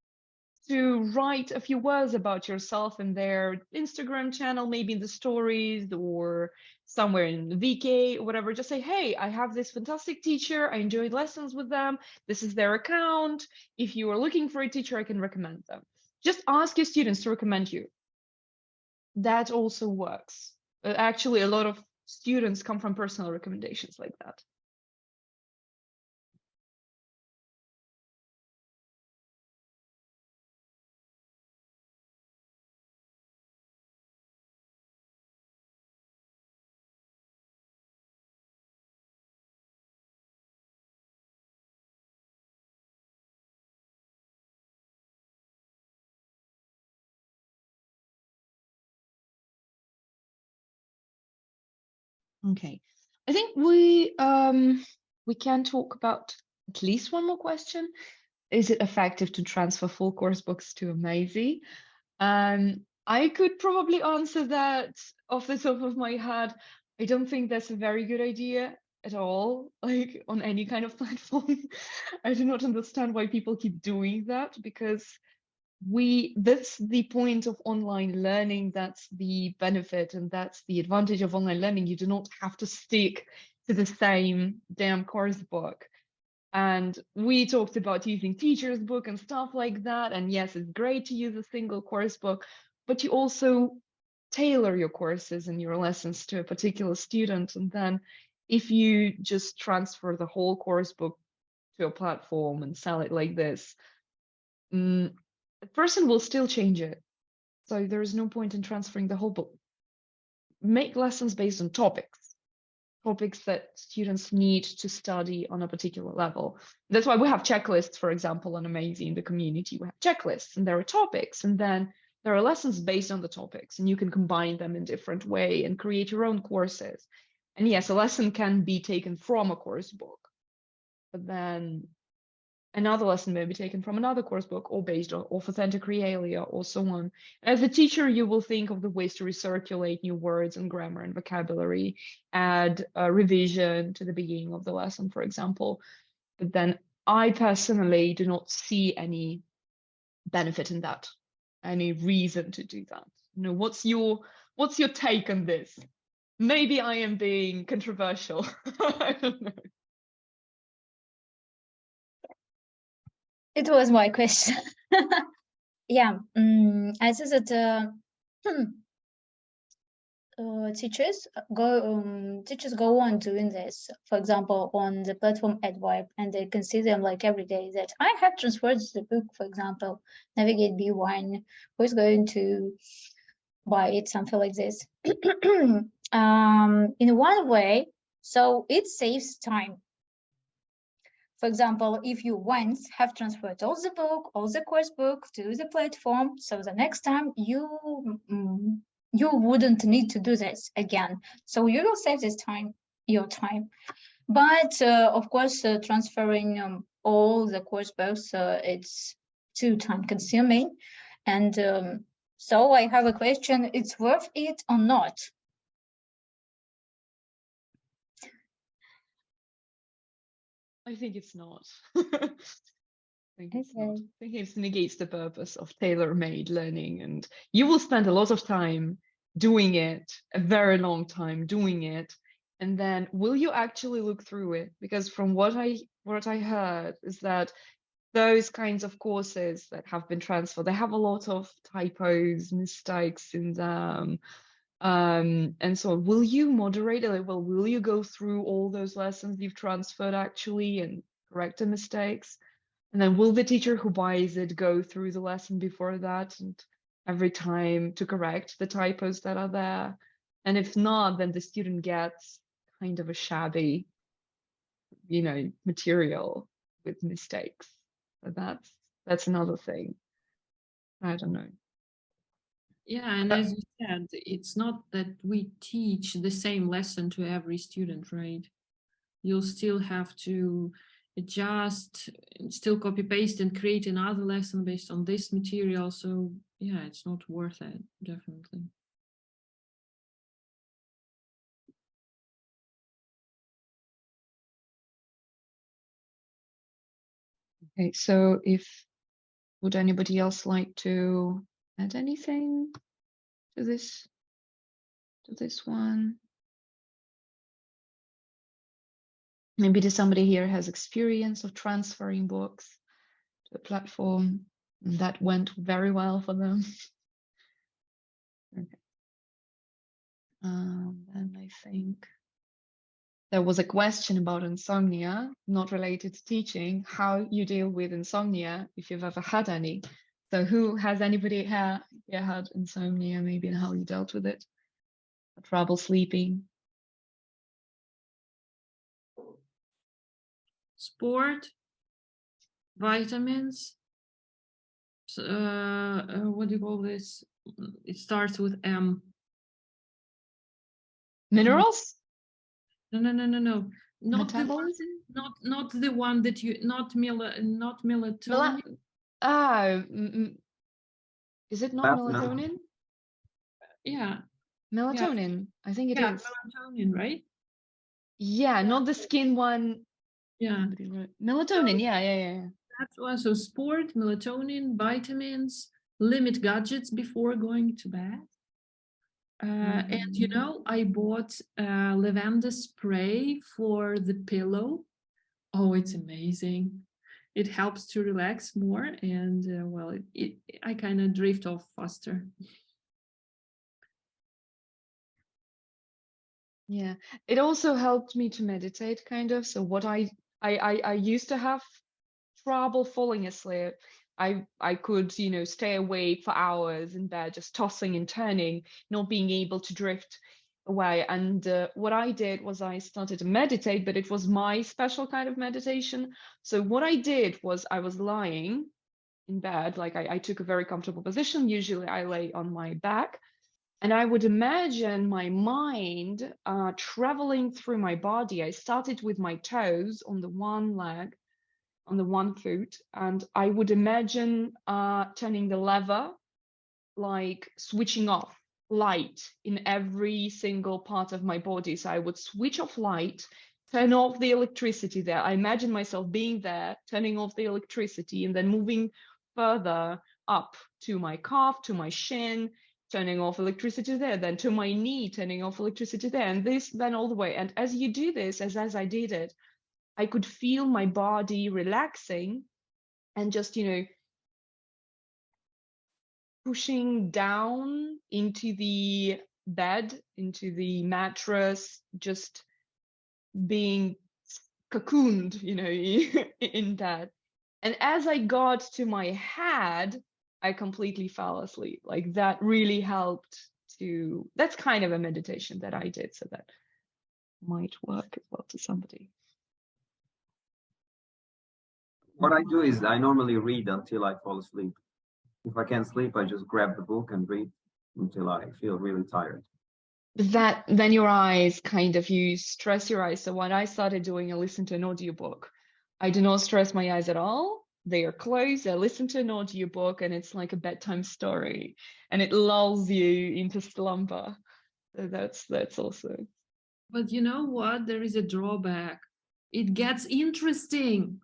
to write a few words about yourself in their Instagram channel, maybe in the stories or somewhere in the VK or whatever. Just say, hey, I have this fantastic teacher. I enjoyed lessons with them. This is their account. If you are looking for a teacher, I can recommend them. Just ask your students to recommend you. That also works. Actually, a lot of students come from personal recommendations like that. Okay, I think we can talk about at least one more question. Is it effective to transfer full course books to Amazy? I could probably answer that off the top of my head. I don't think that's a very good idea at all, like on any kind of platform. I do not understand why people keep doing that, because that's the point of online learning. That's the benefit, and that's the advantage of online learning. You do not have to stick to the same damn course book. And we talked about using teacher's book and stuff like that. And yes, it's great to use a single course book, but you also tailor your courses and your lessons to a particular student. And then if you just transfer the whole course book to a platform and sell it like this, the person will still change it. So there is no point in transferring the whole book. make lessons based on topics that students need to study on a particular level. That's why we have checklists, for example, on Amazy in the community. We have checklists and there are topics, and then there are lessons based on the topics, and you can combine them in different way and create your own courses. And yes, a lesson can be taken from a course book, but then another lesson may be taken from another course book or based on authentic realia or so on. As a teacher, you will think of the ways to recirculate new words and grammar and vocabulary, add a revision to the beginning of the lesson, for example. But then I personally do not see any benefit in that, any reason to do that. You know, what's your take on this? Maybe I am being controversial. I don't know. It was my question. Yeah, I see that teachers go on doing this. For example, on the platform AdVibe, and they can see them like every day that I have transferred the book, for example, Navigate B1, who's going to buy it, something like this. In one way, so it saves time. For example, if you once have transferred all the book, all the course book to the platform, so the next time you wouldn't need to do this again. So you will save this time, your time. But of course, transferring all the course books, it's too time consuming. And so I have a question, it's worth it or not? I think it's not. I think it's not. I think it negates the purpose of tailor-made learning, and you will spend a lot of time doing it, a very long time doing it, and then will you actually look through it? Because from what I heard is that those kinds of courses that have been transferred, they have a lot of typos, mistakes in them. And so will you moderate it? Well, will you go through all those lessons you've transferred actually and correct the mistakes? And then will the teacher who buys it go through the lesson before that and every time to correct the typos that are there? And if not, then the student gets kind of a shabby, you know, material with mistakes. So that's another thing. I don't know. Yeah, and as you said, it's not that we teach the same lesson to every student, right? You'll still have to adjust, still copy paste and create another lesson based on this material. So yeah, it's not worth it, definitely. Okay, so would anybody else like to add anything to this one? Maybe somebody here has experience of transferring books to a platform and that went very well for them. Okay. And I think there was a question about insomnia, not related to teaching, how you deal with insomnia, if you've ever had any. So anybody had insomnia maybe, and how you dealt with it? Trouble sleeping? Sport, vitamins, what do you call this? It starts with M. Minerals? No. Not Metabolism? not the one that you not melatonin. Is it not melatonin? Yeah. Melatonin, I think it is. Melatonin, right? Yeah, not the skin one. Yeah. Melatonin, yeah. That was so sport, melatonin, vitamins, limit gadgets before going to bed. And you know, I bought lavender spray for the pillow. Oh, it's amazing. It helps to relax more, and well, I kind of drift off faster. Yeah, it also helped me to meditate, kind of. So what I used to have trouble falling asleep. I could, stay awake for hours in bed, just tossing and turning, not being able to drift away. And what I did was I started to meditate, but it was my special kind of meditation. So what I did was I was lying in bed, like I took a very comfortable position. Usually I lay on my back, and I would imagine my mind traveling through my body. I started with my toes on the one leg, on the one foot, and I would imagine turning the lever, like switching off light in every single part of my body. So I would switch off light, turn off the electricity there. I imagine myself being there, turning off the electricity, and then moving further up to my calf, to my shin, turning off electricity there, then to my knee, turning off electricity there, and this then all the way. And as you do this, as I did it, I could feel my body relaxing and just, pushing down into the bed, into the mattress, just being cocooned, in that. And as I got to my head, I completely fell asleep. Like that really helped to, that's kind of a meditation that I did, so that might work as well to somebody. What I do is I normally read until I fall asleep. If I can't sleep, I just grab the book and read until I feel really tired. That then your eyes you stress your eyes. So what I started doing, I listened to an audiobook. I do not stress my eyes at all. They are closed. I listen to an audiobook, and it's like a bedtime story, and it lulls you into slumber. So that's also. But you know what? There is a drawback. It gets interesting.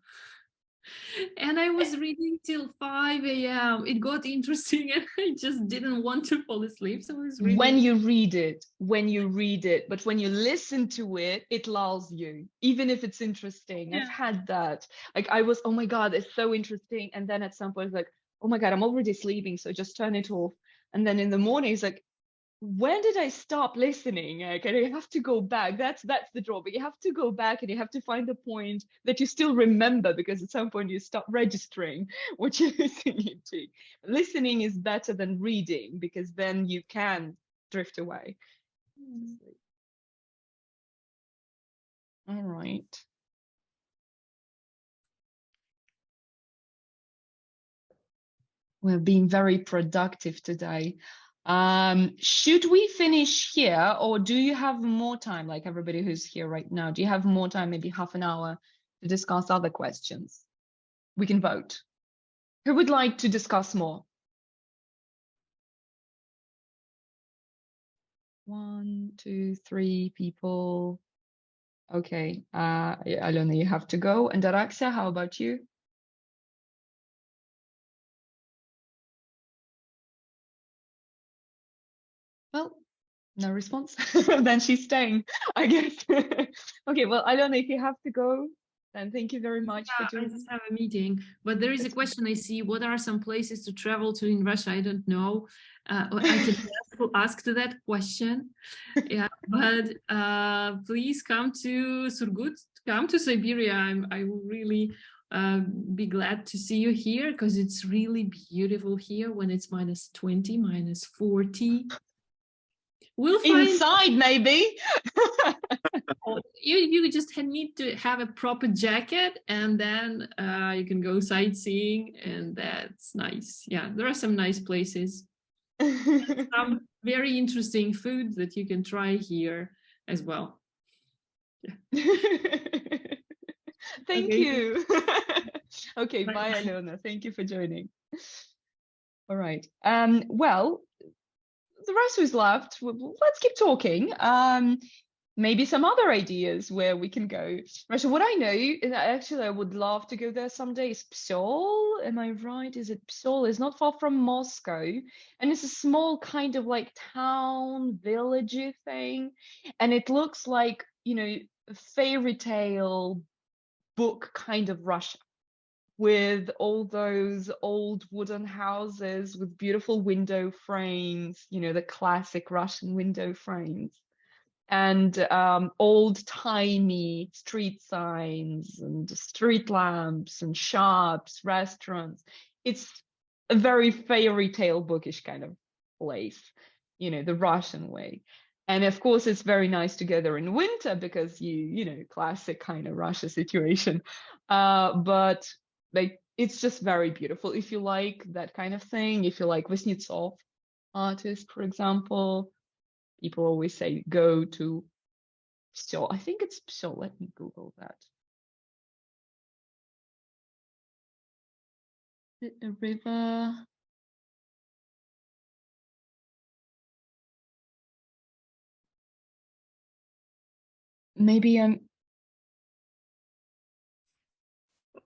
And I was reading till 5 a.m. It got interesting and I just didn't want to fall asleep. So I was reading. When you read it, but when you listen to it, it lulls you, even if it's interesting. Yeah. I've had that. Like I was, oh my God, it's so interesting. And then at some point, it's like, oh my God, I'm already sleeping. So just turn it off. And then in the morning, it's like, when did I stop listening? Like, and I have to go back. That's the drawback. You have to go back and you have to find the point that you still remember, because at some point you stop registering what you're listening to. Listening is better than reading, because then you can drift away. All right. We're being very productive today. Should we finish here, or do you have more time, like everybody who's here right now? Do you have more time, maybe half an hour, to discuss other questions? We can vote. Who would like to discuss more? 1, 2, 3 people. Okay, Alona, you have to go. And Araxia, how about you? Well, no response. Then she's staying, I guess. Okay, well, Alona, if you have to go, then thank you very much for joining. I just have a meeting, but there is a question I see. What are some places to travel to in Russia? I don't know. I can ask to that question. Yeah, but please come to Surgut, come to Siberia. I will really be glad to see you here, because it's really beautiful here when it's -20, -40. We'll find inside, maybe. you just need to have a proper jacket, and then you can go sightseeing, and that's nice. Yeah, there are some nice places. Some very interesting food that you can try here as well. Yeah. Thank you. Okay, bye, Alona. Thank you for joining. All right. Well, the rest who's left, let's keep talking. Maybe some other ideas where we can go. Russia, what I know is that actually I would love to go there someday is Psol. Am I right? Is it Psol? It's not far from Moscow. And it's a small kind of like town, villagey thing. And it looks like, a fairy tale book kind of Russia, with all those old wooden houses with beautiful window frames, the classic Russian window frames. And old-timey street signs and street lamps and shops, restaurants. It's a very fairy tale bookish kind of place, the Russian way. And of course, it's very nice to go there in winter because you know, classic kind of Russia situation. But like, it's just very beautiful. If you like that kind of thing, if you like Kuznetsov artist, for example, people always say go to Psel. I think it's Psel. Let me Google that. Is it a river? Maybe I'm.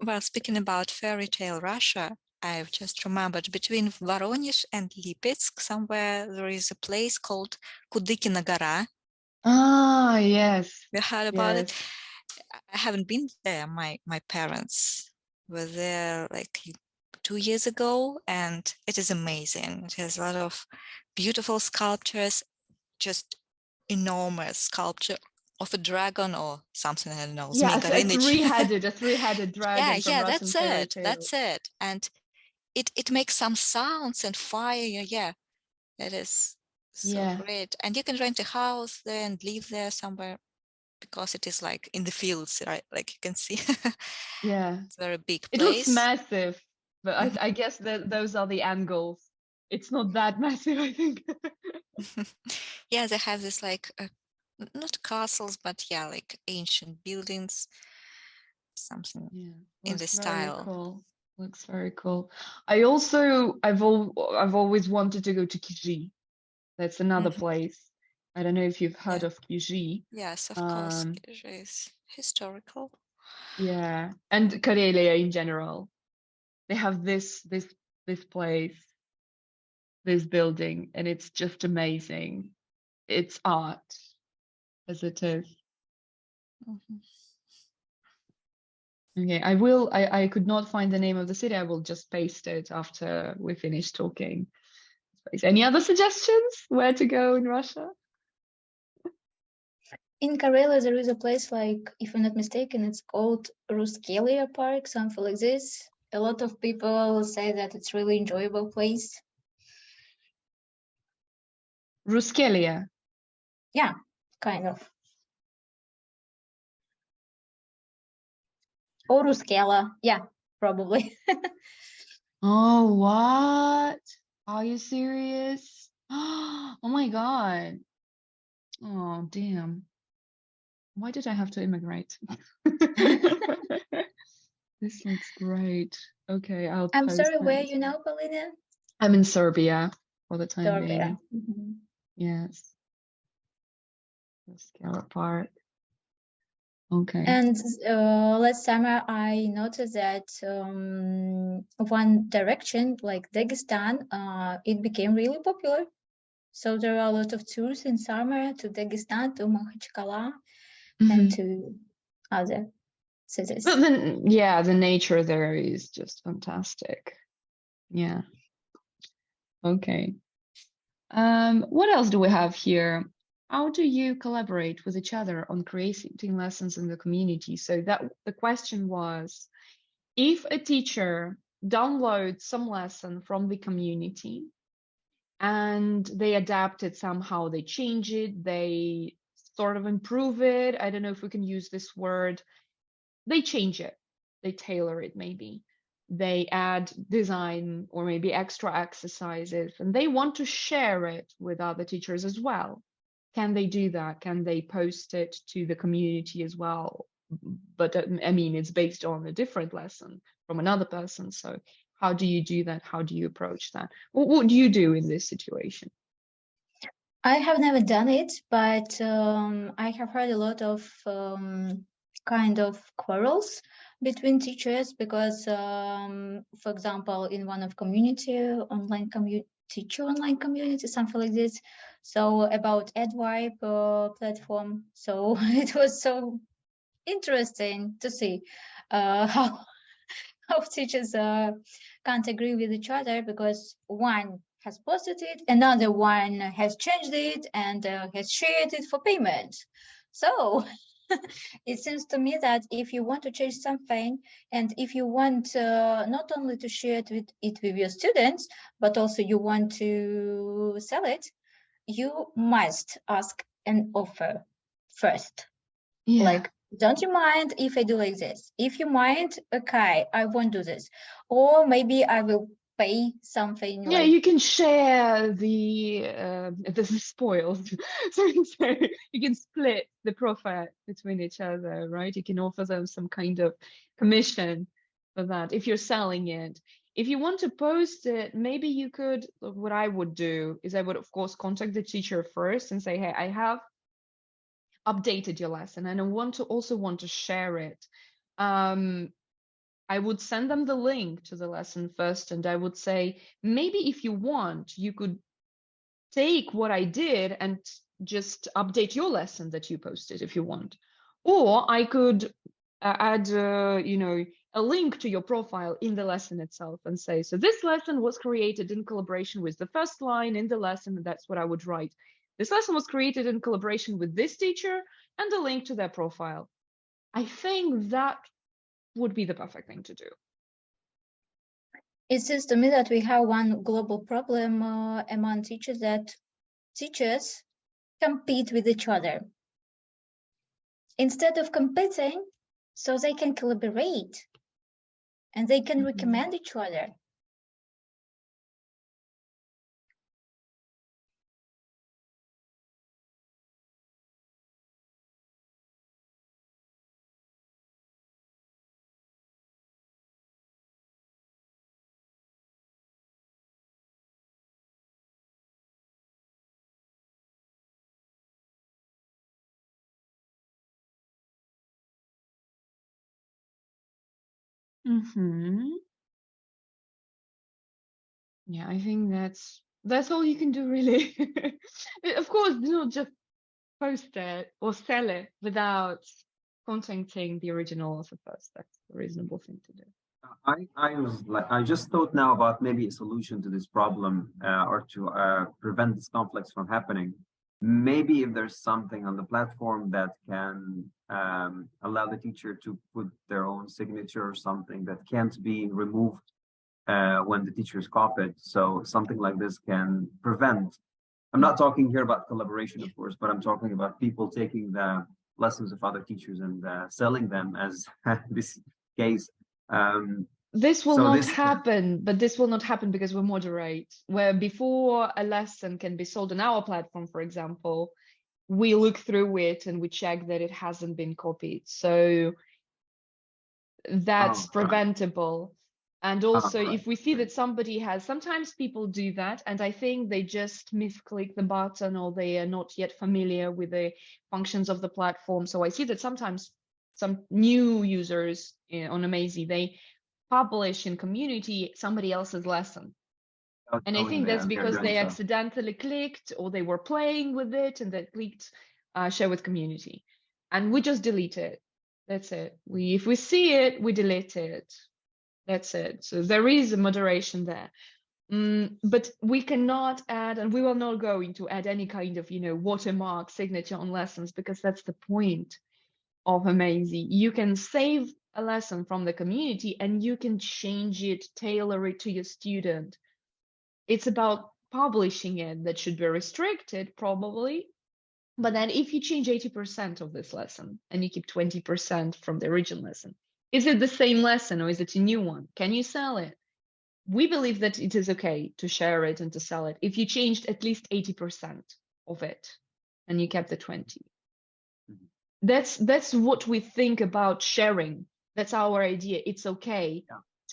Well, speaking about fairy tale Russia, I've just remembered between Voronezh and Lipetsk, somewhere there is a place called Kudykina Gora. Ah, yes. You heard about it? Yes. I haven't been there. My parents were there like 2 years ago, and it is amazing. It has a lot of beautiful sculptures, just enormous sculpture of a dragon or something, I don't know, Yeah, Zmei a three-headed dragon from yeah, Russian fairy tales. that's it. And it makes some sounds and fire. Yeah, that is so great. And you can rent a house there and live there somewhere, because it is like in the fields, right? Like you can see. Yeah. It's a very big It looks place. massive, but I guess that those are the angles. It's not that massive, I think. Yeah, they have this like not castles, but yeah, like ancient buildings, something in this style. Cool. Looks very cool. I've always wanted to go to Kizhi. That's another place. I don't know if you've heard of Kizhi. Yes, of course. Kizhi is historical. Yeah, and Karelia in general. They have this place, this building, and it's just amazing. It's art, as it is. Okay, I could not find the name of the city. I will just paste it after we finish talking. Any other suggestions where to go in Russia? In Karelia, there is a place like, if I'm not mistaken, it's called Ruskelia Park, something like this. A lot of people say that it's really enjoyable place. Ruskelia. Yeah, kind of. Or Ruskela. Yeah, probably. Oh, what? Are you serious? Oh my God. Oh, damn. Why did I have to immigrate? This looks great. Okay, I'll I'm post sorry, that. where are you now, Paulina? I'm in Serbia for the time Serbia. being. Yes. Ruskelia Park. Okay. And last summer, I noticed that One Direction, like Dagestan, it became really popular. So there are a lot of tours in summer to Dagestan, to Makhachkala, and to other cities. But then, yeah, the nature there is just fantastic. Yeah. Okay. What else do we have here? How do you collaborate with each other on creating lessons in the community? So that the question was, if a teacher downloads some lesson from the community and they adapt it somehow, they change it, they sort of improve it. I don't know if we can use this word. They change it, they tailor it maybe. They add design or maybe extra exercises, and they want to share it with other teachers as well. Can they do that? Can they post it to the community as well? But I mean, it's based on a different lesson from another person. So how do you do that? How do you approach that? What do you do in this situation? I have never done it, but I have heard a lot of kind of quarrels between teachers because, for example, in one of teacher online community, something like this. So about AdVibe platform. So it was so interesting to see how teachers can't agree with each other because one has posted it, another one has changed it and has shared it for payment. So it seems to me that if you want to change something and if you want not only to share it with your students, but also you want to sell it, you must ask an offer first. Yeah. Like, don't you mind if I do like this? If you mind, okay, I won't do this. Or maybe I will pay something. Yeah, like you can share the spoils. So you can split the profit between each other, right? You can offer them some kind of commission for that if you're selling it. If you want to post it, maybe you could, what I would do is I would, of course, contact the teacher first and say, hey, I have updated your lesson and I also want to share it. I would send them the link to the lesson first, and I would say, maybe if you want, you could take what I did and just update your lesson that you posted if you want. Or I could add, a link to your profile in the lesson itself and say, so this lesson was created in collaboration with the first line in the lesson, and that's what I would write. This lesson was created in collaboration with this teacher, and a link to their profile. I think that would be the perfect thing to do. it seems to me that we have one global problem among teachers, that teachers compete with each other. Instead of competing, so they can collaborate and they can recommend each other. Yeah, I think that's all you can do, really. Of course, do not just post it or sell it without contacting the original author first. That's a reasonable thing to do. I just thought now about maybe a solution to this problem, or to prevent this conflicts from happening. Maybe if there's something on the platform that can allow the teacher to put their own signature or something that can't be removed when the teacher is copied. So something like this can prevent. I'm not talking here about collaboration, of course, but I'm talking about people taking the lessons of other teachers and selling them, as this case. This will not happen, but this will not happen because we moderate. Where before a lesson can be sold on our platform, for example, we look through it and we check that it hasn't been copied. So that's preventable. And also, if we see that somebody has, sometimes people do that, and I think they just misclick the button, or they are not yet familiar with the functions of the platform. So I see that sometimes some new users on Amazy, they publish in community somebody else's lesson. And I think that's because they accidentally clicked, or they were playing with it and they clicked share with community. And we just delete it. That's it. If we see it, we delete it. That's it. So there is a moderation there. But we cannot add, and we will not go into add any kind of, watermark signature on lessons, because that's the point of Amazy. You can save a lesson from the community and you can change it, tailor it to your student. It's about publishing it that should be restricted, probably. But then if you change 80% of this lesson and you keep 20% from the original lesson, is it the same lesson or is it a new one? Can you sell it? We believe that it is okay to share it and to sell it if you changed at least 80% of it and you kept the 20. That's what we think about sharing. That's our idea. It's okay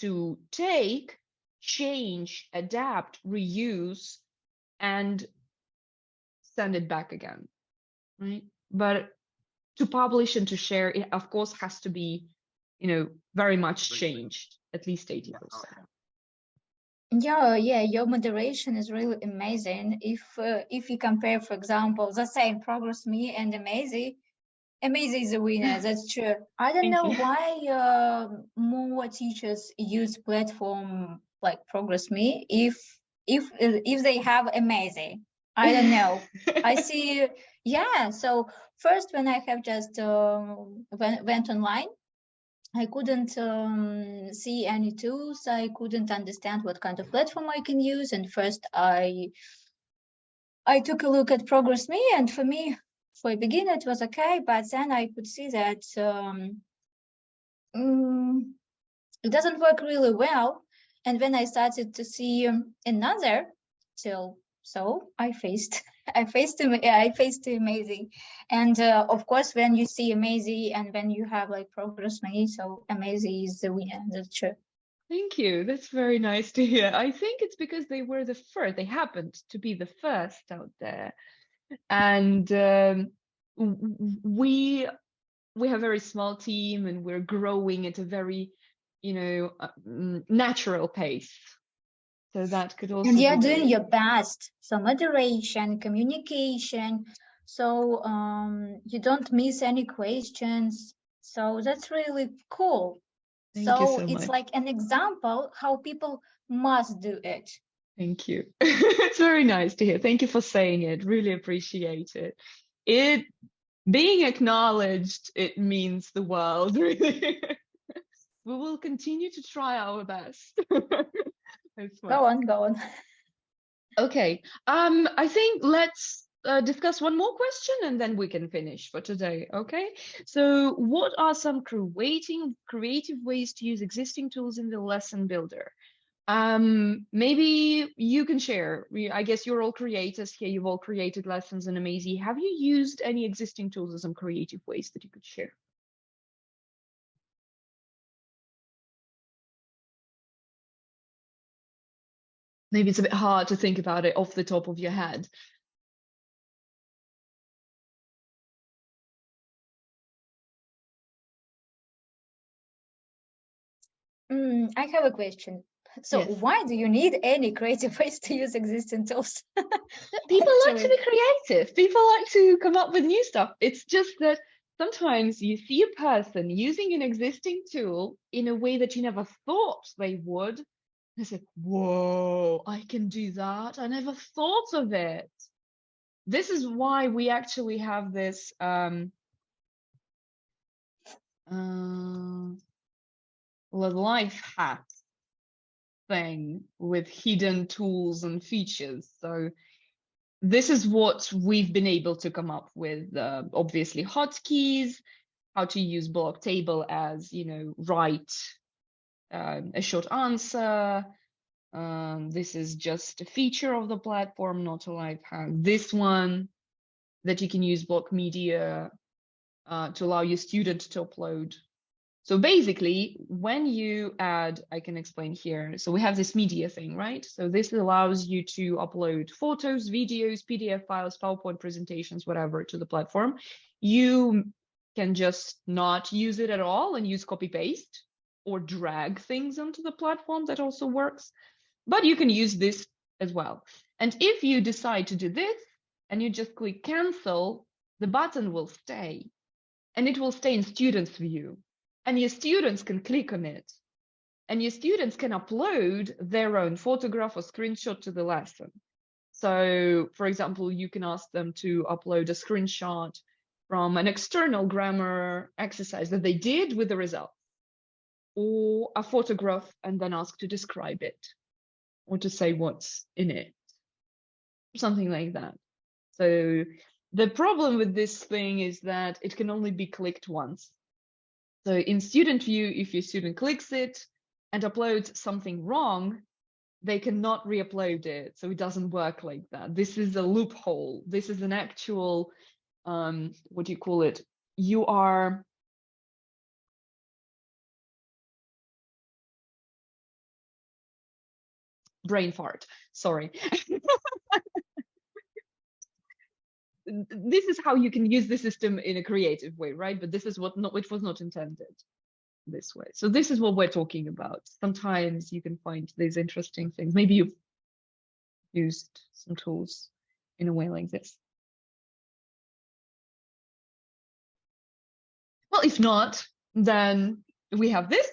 to take, change, adapt, reuse, and send it back again, right? But to publish and to share, it of course has to be, very much changed, at least 80%. Yeah, your moderation is really amazing. If you compare, for example, the same Progress Me and Amazy is a winner. That's true. I don't know why more teachers use platform like Progress Me if they have Amazy. I don't know. I see. Yeah. So first, when I have just went online, I couldn't see any tools. I couldn't understand what kind of platform I can use. And first, I took a look at Progress Me, and for me, for a beginner it was okay, but then I could see that it doesn't work really well. And when I started to see another tool, so I faced Amazy. And of course, when you see Amazy and when you have like progress made, so Amazy is the winner. That's true. Thank you. That's very nice to hear. I think it's because they were the first. They happened to be the first out there, and we have a very small team, and we're growing at a very, natural pace. So that could also And you're be doing very... your best. So moderation, communication. So you don't miss any questions. So that's really cool. Thank you So so it's much. like an example how people must do it. Thank you. It's very nice to hear. Thank you for saying it. Really appreciate it. It being acknowledged, it means the world, really. We will continue to try our best. As well. Go on. Okay. I think let's discuss one more question and then we can finish for today. Okay. So, what are some creative ways to use existing tools in the lesson builder? Maybe you can share. I guess you're all creators here. You've all created lessons in Amazy. Have you used any existing tools or some creative ways that you could share? Maybe it's a bit hard to think about it off the top of your head. I have a question. So Yes. why do you need any creative ways to use existing tools? People like to be creative. People like to come up with new stuff. It's just that sometimes you see a person using an existing tool in a way that you never thought they would. And say, whoa, I can do that. I never thought of it. This is why we actually have this life hack thing with hidden tools and features. So this is what we've been able to come up with. Obviously, hotkeys, how to use block table as, write a short answer. This is just a feature of the platform, not a life hack. This one that you can use block media to allow your student to upload. So basically, when you add, I can explain here. So we have this media thing, right? So this allows you to upload photos, videos, PDF files, PowerPoint presentations, whatever, to the platform. You can just not use it at all and use copy paste or drag things onto the platform. That also works. But you can use this as well. And if you decide to do this and you just click cancel, the button will stay and it will stay in students' view. And your students can click on it. And your students can upload their own photograph or screenshot to the lesson. So, for example, you can ask them to upload a screenshot from an external grammar exercise that they did with the results, or a photograph and then ask to describe it, or to say what's in it, something like that. So the problem with this thing is that it can only be clicked once. So in student view, if your student clicks it and uploads something wrong, they cannot re-upload it. So it doesn't work like that. This is a loophole. This is an actual, what do you call it? You are brain fart. Sorry. This is how you can use the system in a creative way, right? But this is which was not intended this way. So this is what we're talking about. Sometimes you can find these interesting things. Maybe you've used some tools in a way like this. Well, if not, then we have this,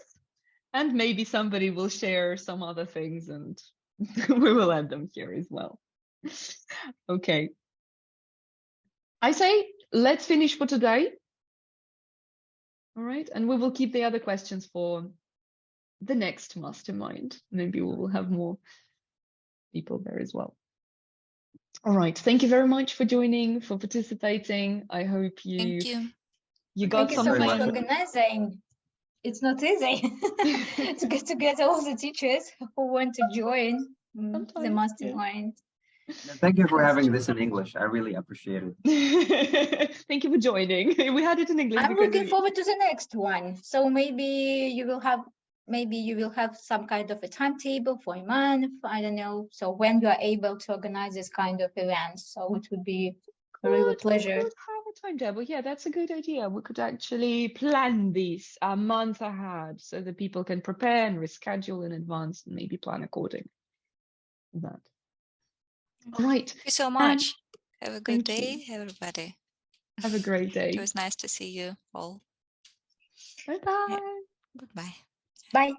and maybe somebody will share some other things and we will add them here as well. Okay. I say, let's finish for today. All right, and we will keep the other questions for the next mastermind. Maybe we will have more people there as well. All right. Thank you very much for joining, for participating. I hope Thank you. you got Thank you so something. much for organizing. It's not easy to get all the teachers who want to join the Sometimes, mastermind. Thank you for having this in English. I really appreciate it. Thank you for joining. We had it in English I'm because looking forward to the next one. So maybe you will have some kind of a timetable for a month. I don't know. So when you are able to organize this kind of events, so it would be a real pleasure. We could have a timetable. Yeah, that's a good idea. We could actually plan this a month ahead so that people can prepare and reschedule in advance and maybe plan according to that. All right. Thank you so much. Have a good thank day, everybody. Have a great day. It was nice to see you all. Bye-bye. Yeah. Goodbye. Bye.